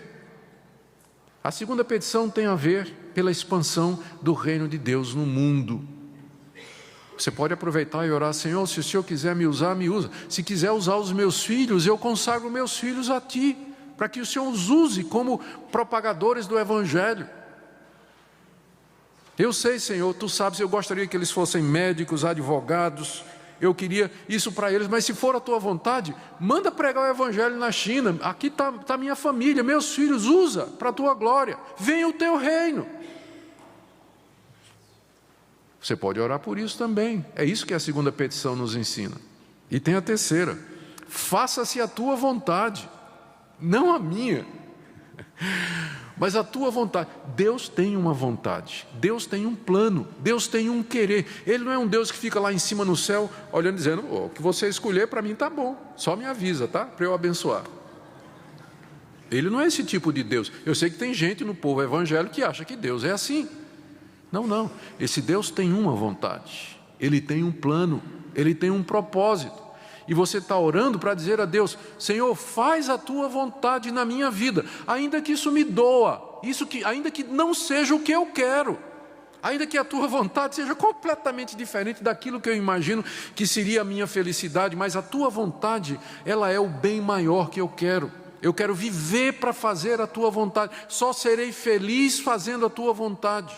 A segunda petição tem a ver pela expansão do reino de Deus no mundo. Você pode aproveitar e orar: Senhor, se o Senhor quiser me usar, me usa. Se quiser usar os meus filhos, eu consagro meus filhos a Ti, para que o Senhor os use como propagadores do Evangelho. Eu sei, Senhor, Tu sabes, eu gostaria que eles fossem médicos, advogados. Eu queria isso para eles, mas se for a tua vontade, manda pregar o Evangelho na China. Aqui está minha família, meus filhos, usa para a tua glória. Venha o teu reino. Você pode orar por isso também. É isso que a segunda petição nos ensina. E tem a terceira: faça-se a tua vontade, não a minha, mas a tua vontade. Deus tem uma vontade, Deus tem um plano, Deus tem um querer. Ele não é um Deus que fica lá em cima no céu, olhando e dizendo: o que você escolher para mim está bom, só me avisa, tá? Para eu abençoar. Ele não é esse tipo de Deus. Eu sei que tem gente no povo evangélico que acha que Deus é assim. Não, esse Deus tem uma vontade, Ele tem um plano, Ele tem um propósito. E você está orando para dizer a Deus: Senhor, faz a tua vontade na minha vida, ainda que isso me doa, ainda que não seja o que eu quero, ainda que a tua vontade seja completamente diferente daquilo que eu imagino que seria a minha felicidade, mas a tua vontade, ela é o bem maior que eu quero. Eu quero viver para fazer a tua vontade, só serei feliz fazendo a tua vontade.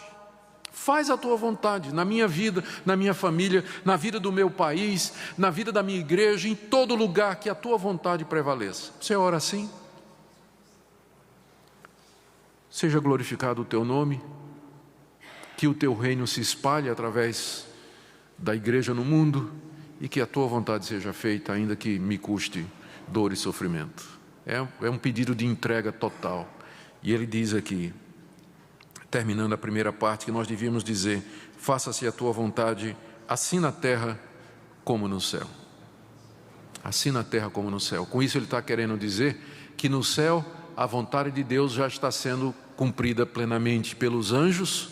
Faz a tua vontade na minha vida, na minha família, na vida do meu país, na vida da minha igreja, em todo lugar, que a tua vontade prevaleça. Você ora assim? Seja glorificado o teu nome, que o teu reino se espalhe através da igreja no mundo e que a tua vontade seja feita, ainda que me custe dor e sofrimento. É um pedido de entrega total. E ele diz aqui, terminando a primeira parte, que nós devíamos dizer: faça-se a tua vontade, assim na terra como no céu. assim na terra como no céu. Com isso ele está querendo dizer que no céu a vontade de Deus já está sendo cumprida plenamente pelos anjos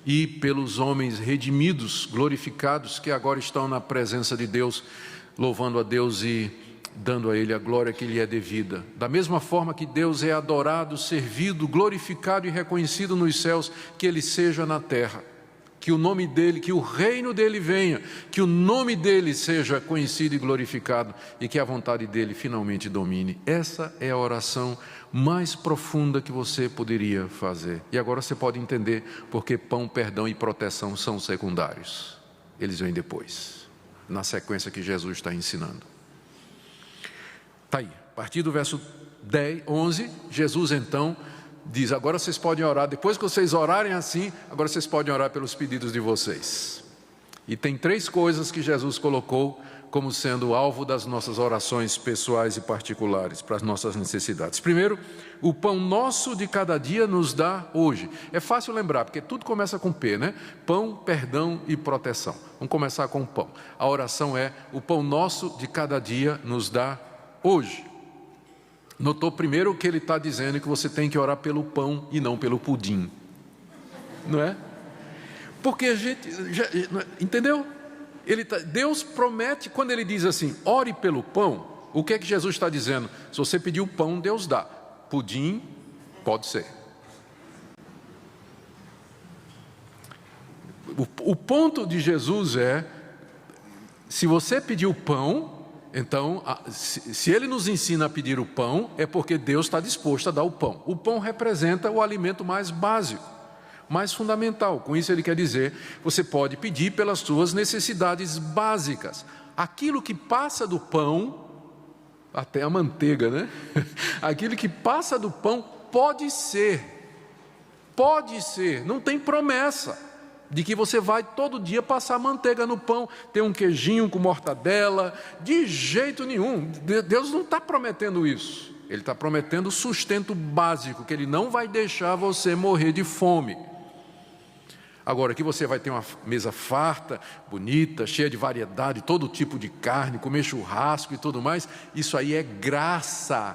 e pelos homens redimidos, glorificados, que agora estão na presença de Deus, louvando a Deus e dando a Ele a glória que lhe é devida. Da mesma forma que Deus é adorado, servido, glorificado e reconhecido nos céus, que Ele seja na terra. Que o nome dEle, que o reino dEle venha, que o nome dEle seja conhecido e glorificado e que a vontade dEle finalmente domine. Essa é a oração mais profunda que você poderia fazer. E agora você pode entender porque pão, perdão e proteção são secundários. Eles vêm depois, na sequência que Jesus está ensinando. Está aí, a partir do verso 11, Jesus então diz, agora vocês podem orar, depois que vocês orarem assim, agora vocês podem orar pelos pedidos de vocês. E tem 3 coisas que Jesus colocou como sendo alvo das nossas orações pessoais e particulares, para as nossas necessidades. Primeiro, o pão nosso de cada dia nos dá hoje. É fácil lembrar, porque tudo começa com P, né? Pão, perdão e proteção. Vamos começar com o pão. A oração é, o pão nosso de cada dia nos dá hoje. Notou primeiro que ele está dizendo que você tem que orar pelo pão e não pelo pudim, não é? Porque a gente, entendeu? Deus promete, quando ele diz assim, ore pelo pão, o que é que Jesus está dizendo? Se você pedir o pão, Deus dá. Pudim, pode ser. O ponto de Jesus é, se você pedir o pão, então, se Ele nos ensina a pedir o pão, é porque Deus está disposto a dar o pão. O pão representa o alimento mais básico, mais fundamental. Com isso Ele quer dizer, você pode pedir pelas suas necessidades básicas. Aquilo que passa do pão, até a manteiga, né? Aquilo que passa do pão pode ser, não tem promessa de que você vai todo dia passar manteiga no pão, ter um queijinho com mortadela, de jeito nenhum. Deus não está prometendo isso. Ele está prometendo o sustento básico, que Ele não vai deixar você morrer de fome. Agora, que você vai ter uma mesa farta, bonita, cheia de variedade, todo tipo de carne, comer churrasco e tudo mais, isso aí é graça.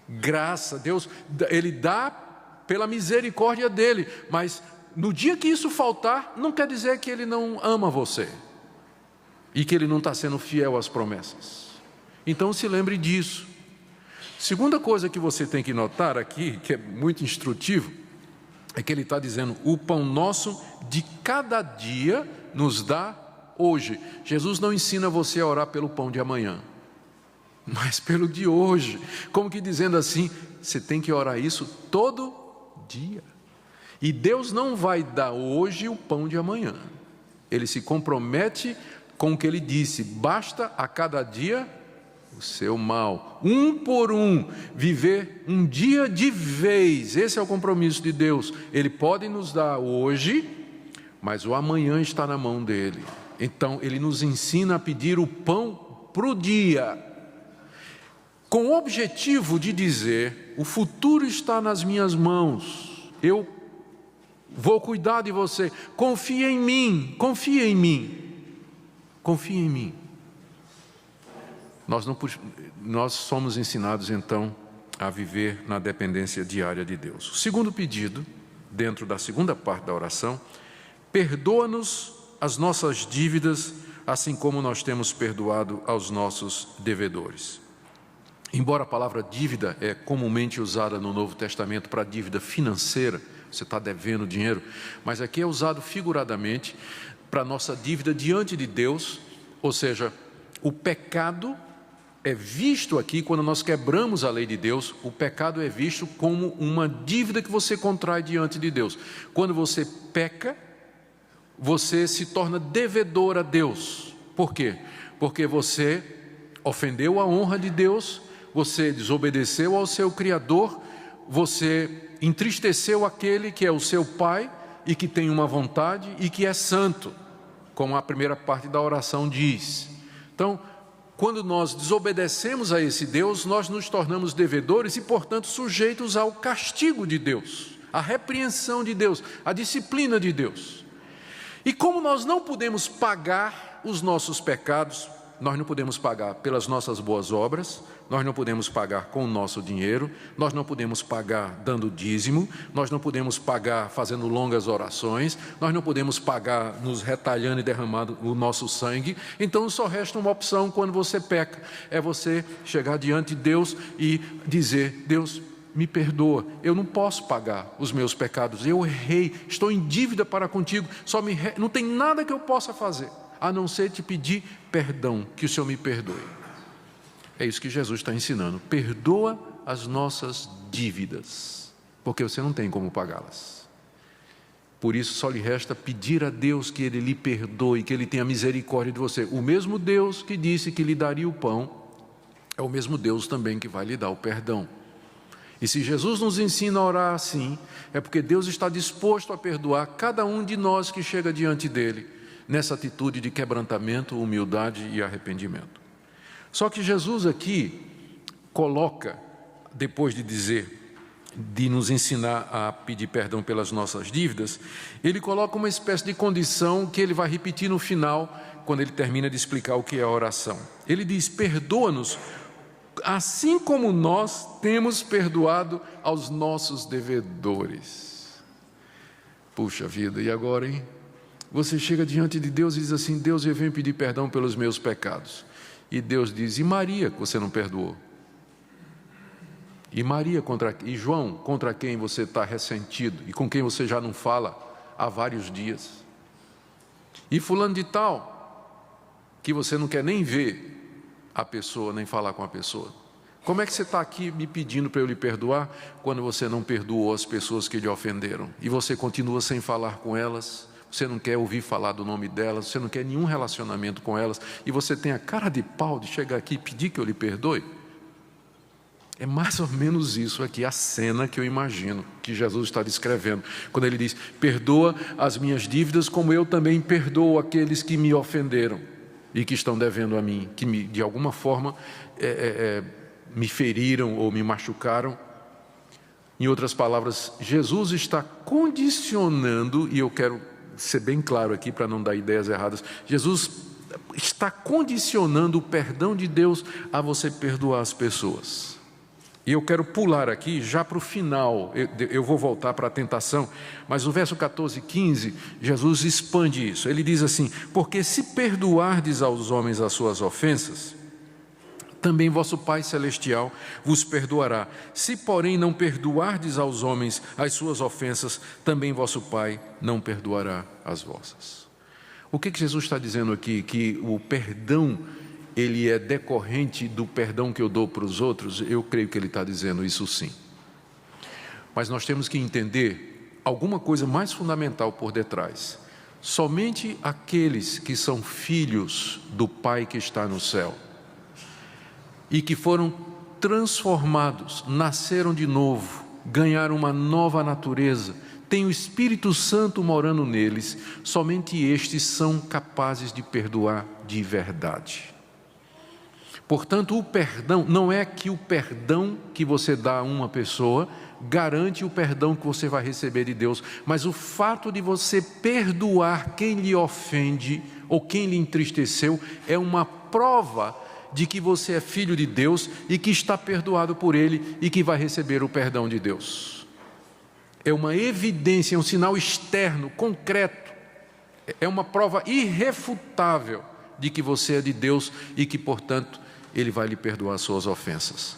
Graça, Deus, Ele dá pela misericórdia dEle, mas no dia que isso faltar, não quer dizer que Ele não ama você e que Ele não está sendo fiel às promessas. Então se lembre disso. Segunda coisa que você tem que notar aqui, que é muito instrutivo, é que Ele está dizendo, o pão nosso de cada dia nos dá hoje. Jesus não ensina você a orar pelo pão de amanhã, mas pelo de hoje. Como que dizendo assim, você tem que orar isso todo dia. E Deus não vai dar hoje o pão de amanhã. Ele se compromete com o que Ele disse, basta a cada dia o seu mal, um por um, viver um dia de vez. Esse é o compromisso de Deus. Ele pode nos dar hoje, mas o amanhã está na mão dEle. Então Ele nos ensina a pedir o pão para o dia, com o objetivo de dizer, o futuro está nas minhas mãos, eu vou cuidar de você, confia em mim, confia em mim, confia em mim. Nós somos ensinados então a viver na dependência diária de Deus. O segundo pedido, dentro da segunda parte da oração, perdoa-nos as nossas dívidas, assim como nós temos perdoado aos nossos devedores. Embora a palavra dívida é comumente usada no Novo Testamento para dívida financeira, você está devendo dinheiro, mas aqui é usado figuradamente para a nossa dívida diante de Deus, ou seja, o pecado é visto aqui, quando nós quebramos a lei de Deus, o pecado é visto como uma dívida que você contrai diante de Deus. Quando você peca, você se torna devedor a Deus. Por quê? Porque você ofendeu a honra de Deus, você desobedeceu ao seu Criador, você entristeceu aquele que é o seu Pai e que tem uma vontade e que é santo, como a primeira parte da oração diz. Então, quando nós desobedecemos a esse Deus, nós nos tornamos devedores e, portanto, sujeitos ao castigo de Deus, à repreensão de Deus, à disciplina de Deus. E como nós não podemos pagar os nossos pecados, nós não podemos pagar pelas nossas boas obras, nós não podemos pagar com o nosso dinheiro, nós não podemos pagar dando dízimo, nós não podemos pagar fazendo longas orações, nós não podemos pagar nos retalhando e derramando o nosso sangue. Então só resta uma opção quando você peca, é você chegar diante de Deus e dizer: Deus, me perdoa, eu não posso pagar os meus pecados, eu errei, estou em dívida para contigo, não tem nada que eu possa fazer, a não ser te pedir perdão, que o Senhor me perdoe. É isso que Jesus está ensinando: perdoa as nossas dívidas, porque você não tem como pagá-las. Por isso só lhe resta pedir a Deus que Ele lhe perdoe, que Ele tenha misericórdia de você. O mesmo Deus que disse que lhe daria o pão, é o mesmo Deus também que vai lhe dar o perdão. E se Jesus nos ensina a orar assim, é porque Deus está disposto a perdoar cada um de nós que chega diante dEle, nessa atitude de quebrantamento, humildade e arrependimento. Só que Jesus aqui coloca, depois de nos ensinar a pedir perdão pelas nossas dívidas, Ele coloca uma espécie de condição que Ele vai repetir no final, quando Ele termina de explicar o que é a oração. Ele diz: perdoa-nos, assim como nós temos perdoado aos nossos devedores. Puxa vida, e agora, hein? Você chega diante de Deus e diz assim: Deus, eu venho pedir perdão pelos meus pecados. E Deus diz: e Maria, que você não perdoou? E Maria, e João, contra quem você está ressentido e com quem você já não fala há vários dias? E fulano de tal, que você não quer nem ver a pessoa, nem falar com a pessoa. Como é que você está aqui me pedindo para eu lhe perdoar, quando você não perdoou as pessoas que lhe ofenderam? E você continua sem falar com elas, você não quer ouvir falar do nome delas, você não quer nenhum relacionamento com elas, e você tem a cara de pau de chegar aqui e pedir que eu lhe perdoe? É mais ou menos isso aqui, a cena que eu imagino que Jesus está descrevendo, quando Ele diz: perdoa as minhas dívidas, como eu também perdoo aqueles que me ofenderam e que estão devendo a mim, que de alguma forma me feriram ou me machucaram. Em outras palavras, Jesus está condicionando, e eu quero ser bem claro aqui para não dar ideias erradas, Jesus está condicionando o perdão de Deus a você perdoar as pessoas. E eu quero pular aqui já para o final, eu vou voltar para a tentação, mas no verso 14 e 15, Jesus expande isso. Ele diz assim: porque se perdoardes aos homens as suas ofensas, também vosso Pai Celestial vos perdoará. Se, porém, não perdoardes aos homens as suas ofensas, também vosso Pai não perdoará as vossas. O que Jesus está dizendo aqui? Que o perdão, ele é decorrente do perdão que eu dou para os outros? Eu creio que ele está dizendo isso sim. Mas nós temos que entender alguma coisa mais fundamental por detrás. Somente aqueles que são filhos do Pai que está no céu e que foram transformados, nasceram de novo, ganharam uma nova natureza, têm o Espírito Santo morando neles, somente estes são capazes de perdoar de verdade. Portanto, o perdão, não é que o perdão que você dá a uma pessoa garante o perdão que você vai receber de Deus, mas o fato de você perdoar quem lhe ofende ou quem lhe entristeceu é uma prova de que você é filho de Deus e que está perdoado por Ele e que vai receber o perdão de Deus. É uma evidência, é um sinal externo, concreto, é uma prova irrefutável de que você é de Deus e que, portanto, Ele vai lhe perdoar as suas ofensas.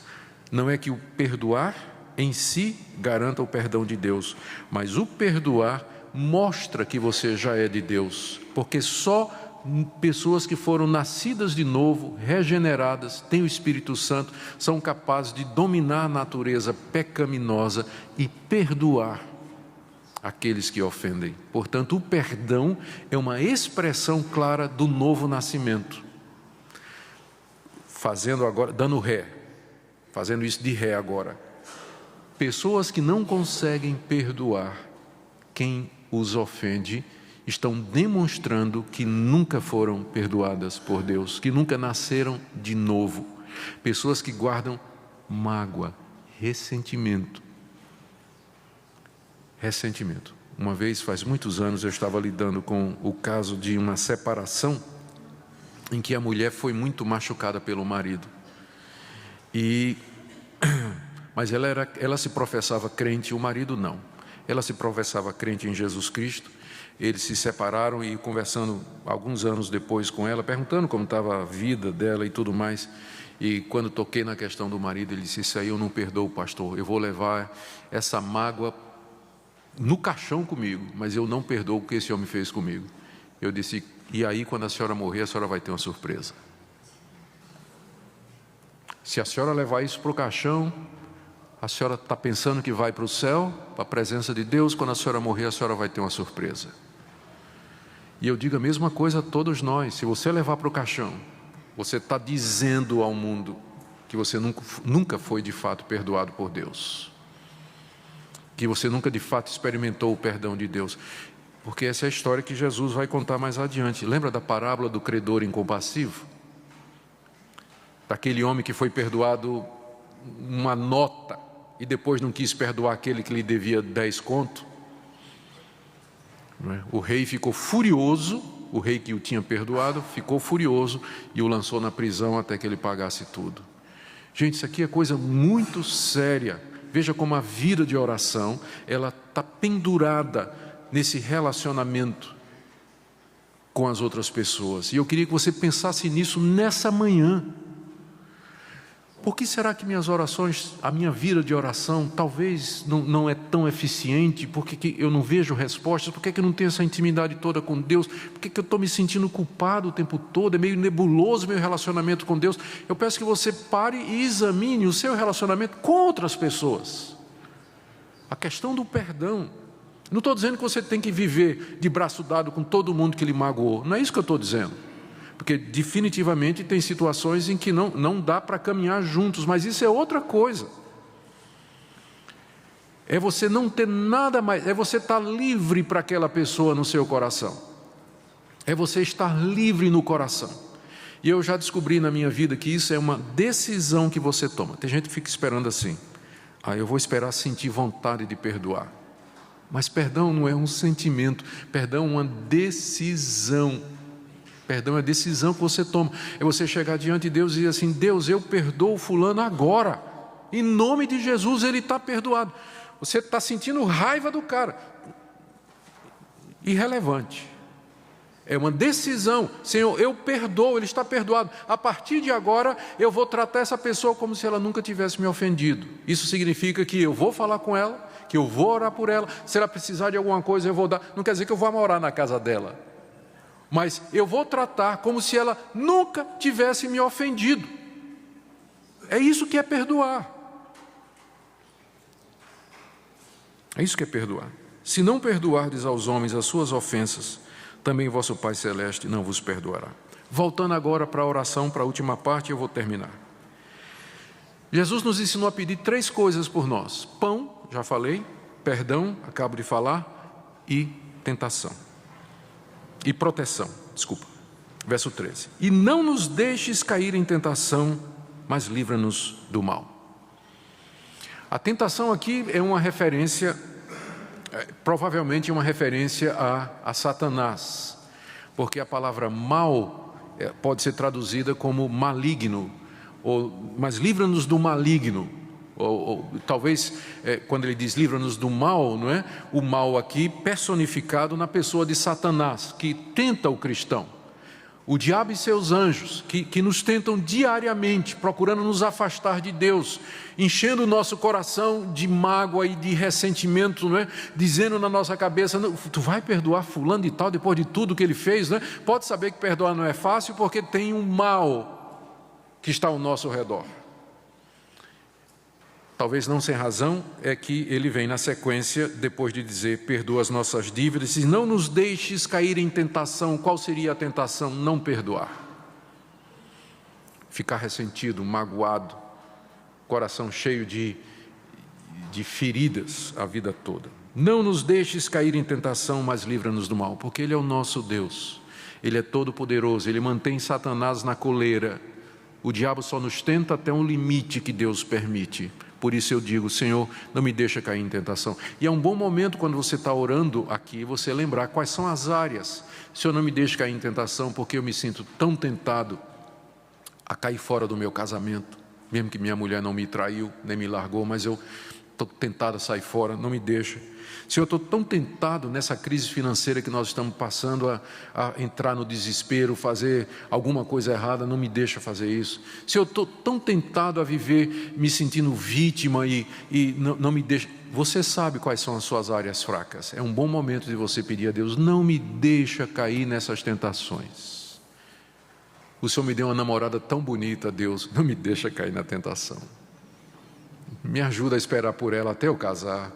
Não é que o perdoar em si garanta o perdão de Deus, mas o perdoar mostra que você já é de Deus, porque só pessoas que foram nascidas de novo, regeneradas, têm o Espírito Santo, são capazes de dominar a natureza pecaminosa e perdoar aqueles que ofendem. Portanto, o perdão é uma expressão clara do novo nascimento. Fazendo agora, dando ré, fazendo isso de ré agora. Pessoas que não conseguem perdoar quem os ofende estão demonstrando que nunca foram perdoadas por Deus, que nunca nasceram de novo. Pessoas que guardam mágoa, ressentimento. Uma vez, faz muitos anos, eu estava lidando com o caso de uma separação em que a mulher foi muito machucada pelo marido. Mas ela se professava crente, o marido não. Ela se professava crente em Jesus Cristo. Eles se separaram e conversando alguns anos depois com ela, perguntando como estava a vida dela e tudo mais. E quando toquei na questão do marido, ele disse: isso aí eu não perdoo, pastor. Eu vou levar essa mágoa no caixão comigo, mas eu não perdoo o que esse homem fez comigo. Eu disse: e aí quando a senhora morrer, a senhora vai ter uma surpresa. Se a senhora levar isso para o caixão, a senhora está pensando que vai para o céu, para a presença de Deus. Quando a senhora morrer, a senhora vai ter uma surpresa. E eu digo a mesma coisa a todos nós: se você levar para o caixão, você está dizendo ao mundo que você nunca foi de fato perdoado por Deus, que você nunca de fato experimentou o perdão de Deus, porque essa é a história que Jesus vai contar mais adiante. Lembra da parábola do credor incompassivo? Daquele homem que foi perdoado uma nota e depois não quis perdoar aquele que lhe devia 10 contos. O rei ficou furioso, o rei que o tinha perdoado ficou furioso e o lançou na prisão até que ele pagasse tudo. Gente, isso aqui é coisa muito séria. Veja como a vida de oração, ela está pendurada nesse relacionamento com as outras pessoas. E eu queria que você pensasse nisso nessa manhã. Por que será que minhas orações, a minha vida de oração, talvez não é tão eficiente? Por que eu não vejo respostas? Por que eu não tenho essa intimidade toda com Deus? Por que eu estou me sentindo culpado o tempo todo? É meio nebuloso meu relacionamento com Deus. Eu peço que você pare e examine o seu relacionamento com outras pessoas. A questão do perdão. Não estou dizendo que você tem que viver de braço dado com todo mundo que lhe magoou. Não é isso que eu estou dizendo. Porque definitivamente tem situações em que não dá para caminhar juntos, mas isso é outra coisa. É você não ter nada mais, é você estar livre para aquela pessoa no seu coração. É você estar livre no coração. E eu já descobri na minha vida que isso é uma decisão que você toma. Tem gente que fica esperando assim: eu vou esperar sentir vontade de perdoar. Mas perdão não é um sentimento, perdão é uma decisão. Perdão é a decisão que você toma. É você chegar diante de Deus e dizer assim: Deus, eu perdoo fulano agora. Em nome de Jesus, ele está perdoado. Você está sentindo raiva do cara. Irrelevante. É uma decisão. Senhor, eu perdoo, ele está perdoado. A partir de agora, eu vou tratar essa pessoa como se ela nunca tivesse me ofendido. Isso significa que eu vou falar com ela, que eu vou orar por ela. Se ela precisar de alguma coisa, eu vou dar. Não quer dizer que eu vou morar na casa dela. Mas eu vou tratar como se ela nunca tivesse me ofendido. É isso que é perdoar. É isso que é perdoar. Se não perdoardes aos homens as suas ofensas, também vosso Pai Celeste não vos perdoará. Voltando agora para a oração, para a última parte, eu vou terminar. Jesus nos ensinou a pedir 3 coisas por nós: pão, já falei, perdão, acabo de falar, e tentação. E proteção, desculpa. Verso 13. E não nos deixes cair em tentação, mas livra-nos do mal. A tentação aqui é uma referência, provavelmente uma referência a Satanás, porque a palavra mal pode ser traduzida como maligno, mas livra-nos do maligno. Ou talvez, quando ele diz livra-nos do mal, não é? O mal aqui personificado na pessoa de Satanás, que tenta o cristão. O diabo e seus anjos, que nos tentam diariamente, procurando nos afastar de Deus, enchendo o nosso coração de mágoa e de ressentimento, não é? Dizendo na nossa cabeça: tu vai perdoar fulano e tal, depois de tudo que ele fez, não é? Pode saber que perdoar não é fácil, porque tem um mal que está ao nosso redor. Talvez não sem razão, é que ele vem na sequência, depois de dizer: perdoa as nossas dívidas, e não nos deixes cair em tentação. Qual seria a tentação? Não perdoar. Ficar ressentido, magoado, coração cheio de feridas a vida toda. Não nos deixes cair em tentação, mas livra-nos do mal, porque Ele é o nosso Deus. Ele é todo poderoso, Ele mantém Satanás na coleira. O diabo só nos tenta até um limite que Deus permite, Por isso eu digo, Senhor, não me deixa cair em tentação. E é um bom momento quando você está orando aqui, você lembrar quais são as áreas. Senhor, não me deixa cair em tentação, porque eu me sinto tão tentado a cair fora do meu casamento, mesmo que minha mulher não me traiu, nem me largou, mas eu estou tentado a sair fora, não me deixa. Senhor, eu estou tão tentado nessa crise financeira que nós estamos passando a entrar no desespero, fazer alguma coisa errada, não me deixa fazer isso. Senhor, eu estou tão tentado a viver me sentindo vítima e não me deixa. Você sabe quais são as suas áreas fracas. É um bom momento de você pedir a Deus, não me deixa cair nessas tentações. O Senhor me deu uma namorada tão bonita, Deus, não me deixa cair na tentação. Me ajuda a esperar por ela até eu casar.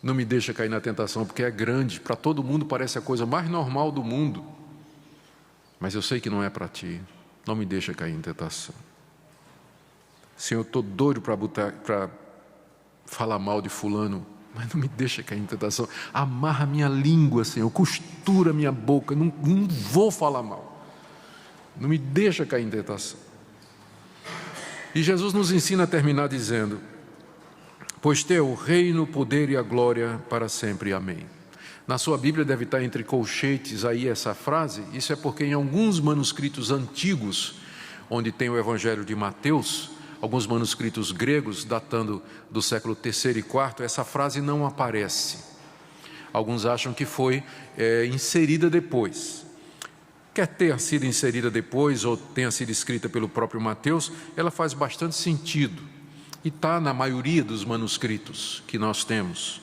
Não me deixa cair na tentação, porque é grande, para todo mundo parece a coisa mais normal do mundo. Mas eu sei que não é para ti. Não me deixa cair em tentação. Senhor, eu estou doido para falar mal de fulano, mas não me deixa cair em tentação. Amarra minha língua, Senhor, costura minha boca, não vou falar mal. Não me deixa cair em tentação. E Jesus nos ensina a terminar dizendo, pois teu o reino, o poder e a glória para sempre. Amém. Na sua Bíblia deve estar entre colchetes aí essa frase. Isso é porque em alguns manuscritos antigos, onde tem o Evangelho de Mateus, alguns manuscritos gregos, datando do século III e IV, essa frase não aparece. Alguns acham que foi inserida depois. Quer ter sido inserida depois ou tenha sido escrita pelo próprio Mateus, ela faz bastante sentido. E está na maioria dos manuscritos que nós temos.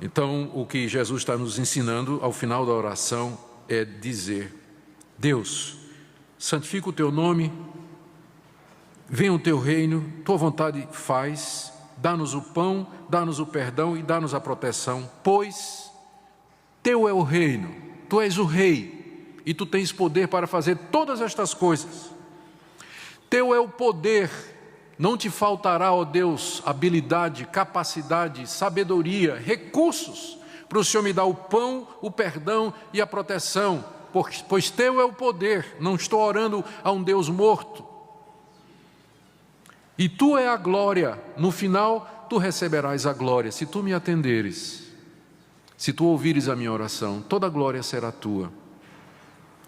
Então, o que Jesus está nos ensinando ao final da oração é dizer, Deus, santifica o teu nome, venha o teu reino, tua vontade faz, dá-nos o pão, dá-nos o perdão e dá-nos a proteção, pois teu é o reino, tu és o rei e tu tens poder para fazer todas estas coisas. Teu é o poder. Não te faltará, ó Deus, habilidade, capacidade, sabedoria, recursos, para o Senhor me dar o pão, o perdão e a proteção, pois teu é o poder, não estou orando a um Deus morto. E tu é a glória, no final tu receberás a glória, se tu me atenderes, se tu ouvires a minha oração, toda a glória será tua,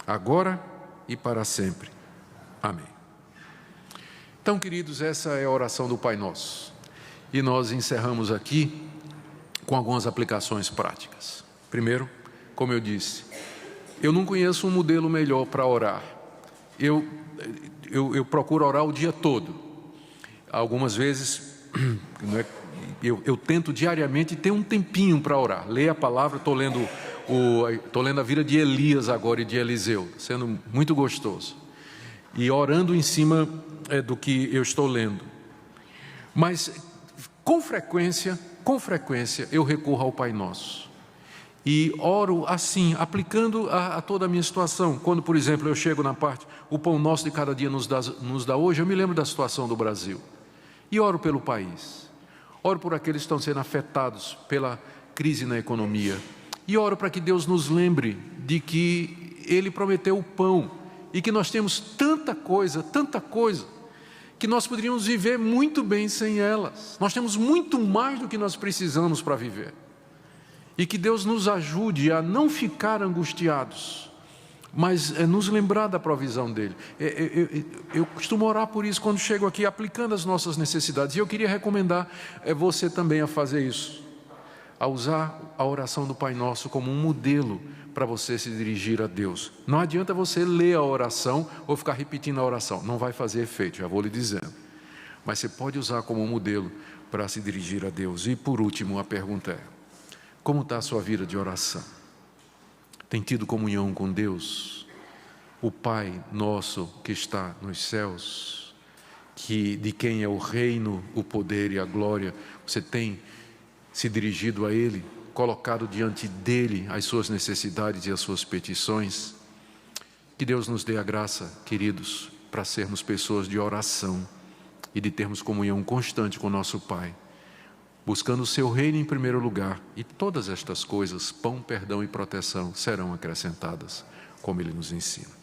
agora e para sempre. Amém. Então, queridos, essa é a oração do Pai Nosso. E nós encerramos aqui com algumas aplicações práticas. Primeiro, como eu disse, eu não conheço um modelo melhor para orar. Eu procuro orar o dia todo. Algumas vezes, eu tento diariamente ter um tempinho para orar. Ler a palavra, estou lendo a vida de Elias agora e de Eliseu, sendo muito gostoso. E orando em cima do que eu estou lendo. Mas, com frequência, eu recorro ao Pai Nosso. E oro assim, aplicando a toda a minha situação. Quando, por exemplo, eu chego na parte, o pão nosso de cada dia nos dá hoje, eu me lembro da situação do Brasil. E oro pelo país. Oro por aqueles que estão sendo afetados pela crise na economia. E oro para que Deus nos lembre de que Ele prometeu o pão. E que nós temos tanta coisa, que nós poderíamos viver muito bem sem elas. Nós temos muito mais do que nós precisamos para viver. E que Deus nos ajude a não ficar angustiados, mas nos lembrar da provisão dEle. Eu costumo orar por isso quando chego aqui, aplicando as nossas necessidades. E eu queria recomendar você também a fazer isso. A usar a oração do Pai Nosso como um modelo para você se dirigir a Deus. Não adianta você ler a oração ou ficar repetindo a oração. Não vai fazer efeito, já vou lhe dizendo. Mas você pode usar como um modelo para se dirigir a Deus. E por último, a pergunta é, como está a sua vida de oração? Tem tido comunhão com Deus? O Pai Nosso que está nos céus, de quem é o reino, o poder e a glória, você tem se dirigido a Ele, colocado diante dEle as suas necessidades e as suas petições? Que Deus nos dê a graça, queridos, para sermos pessoas de oração e de termos comunhão constante com nosso Pai, buscando o seu reino em primeiro lugar, e todas estas coisas, pão, perdão e proteção, serão acrescentadas, como Ele nos ensina.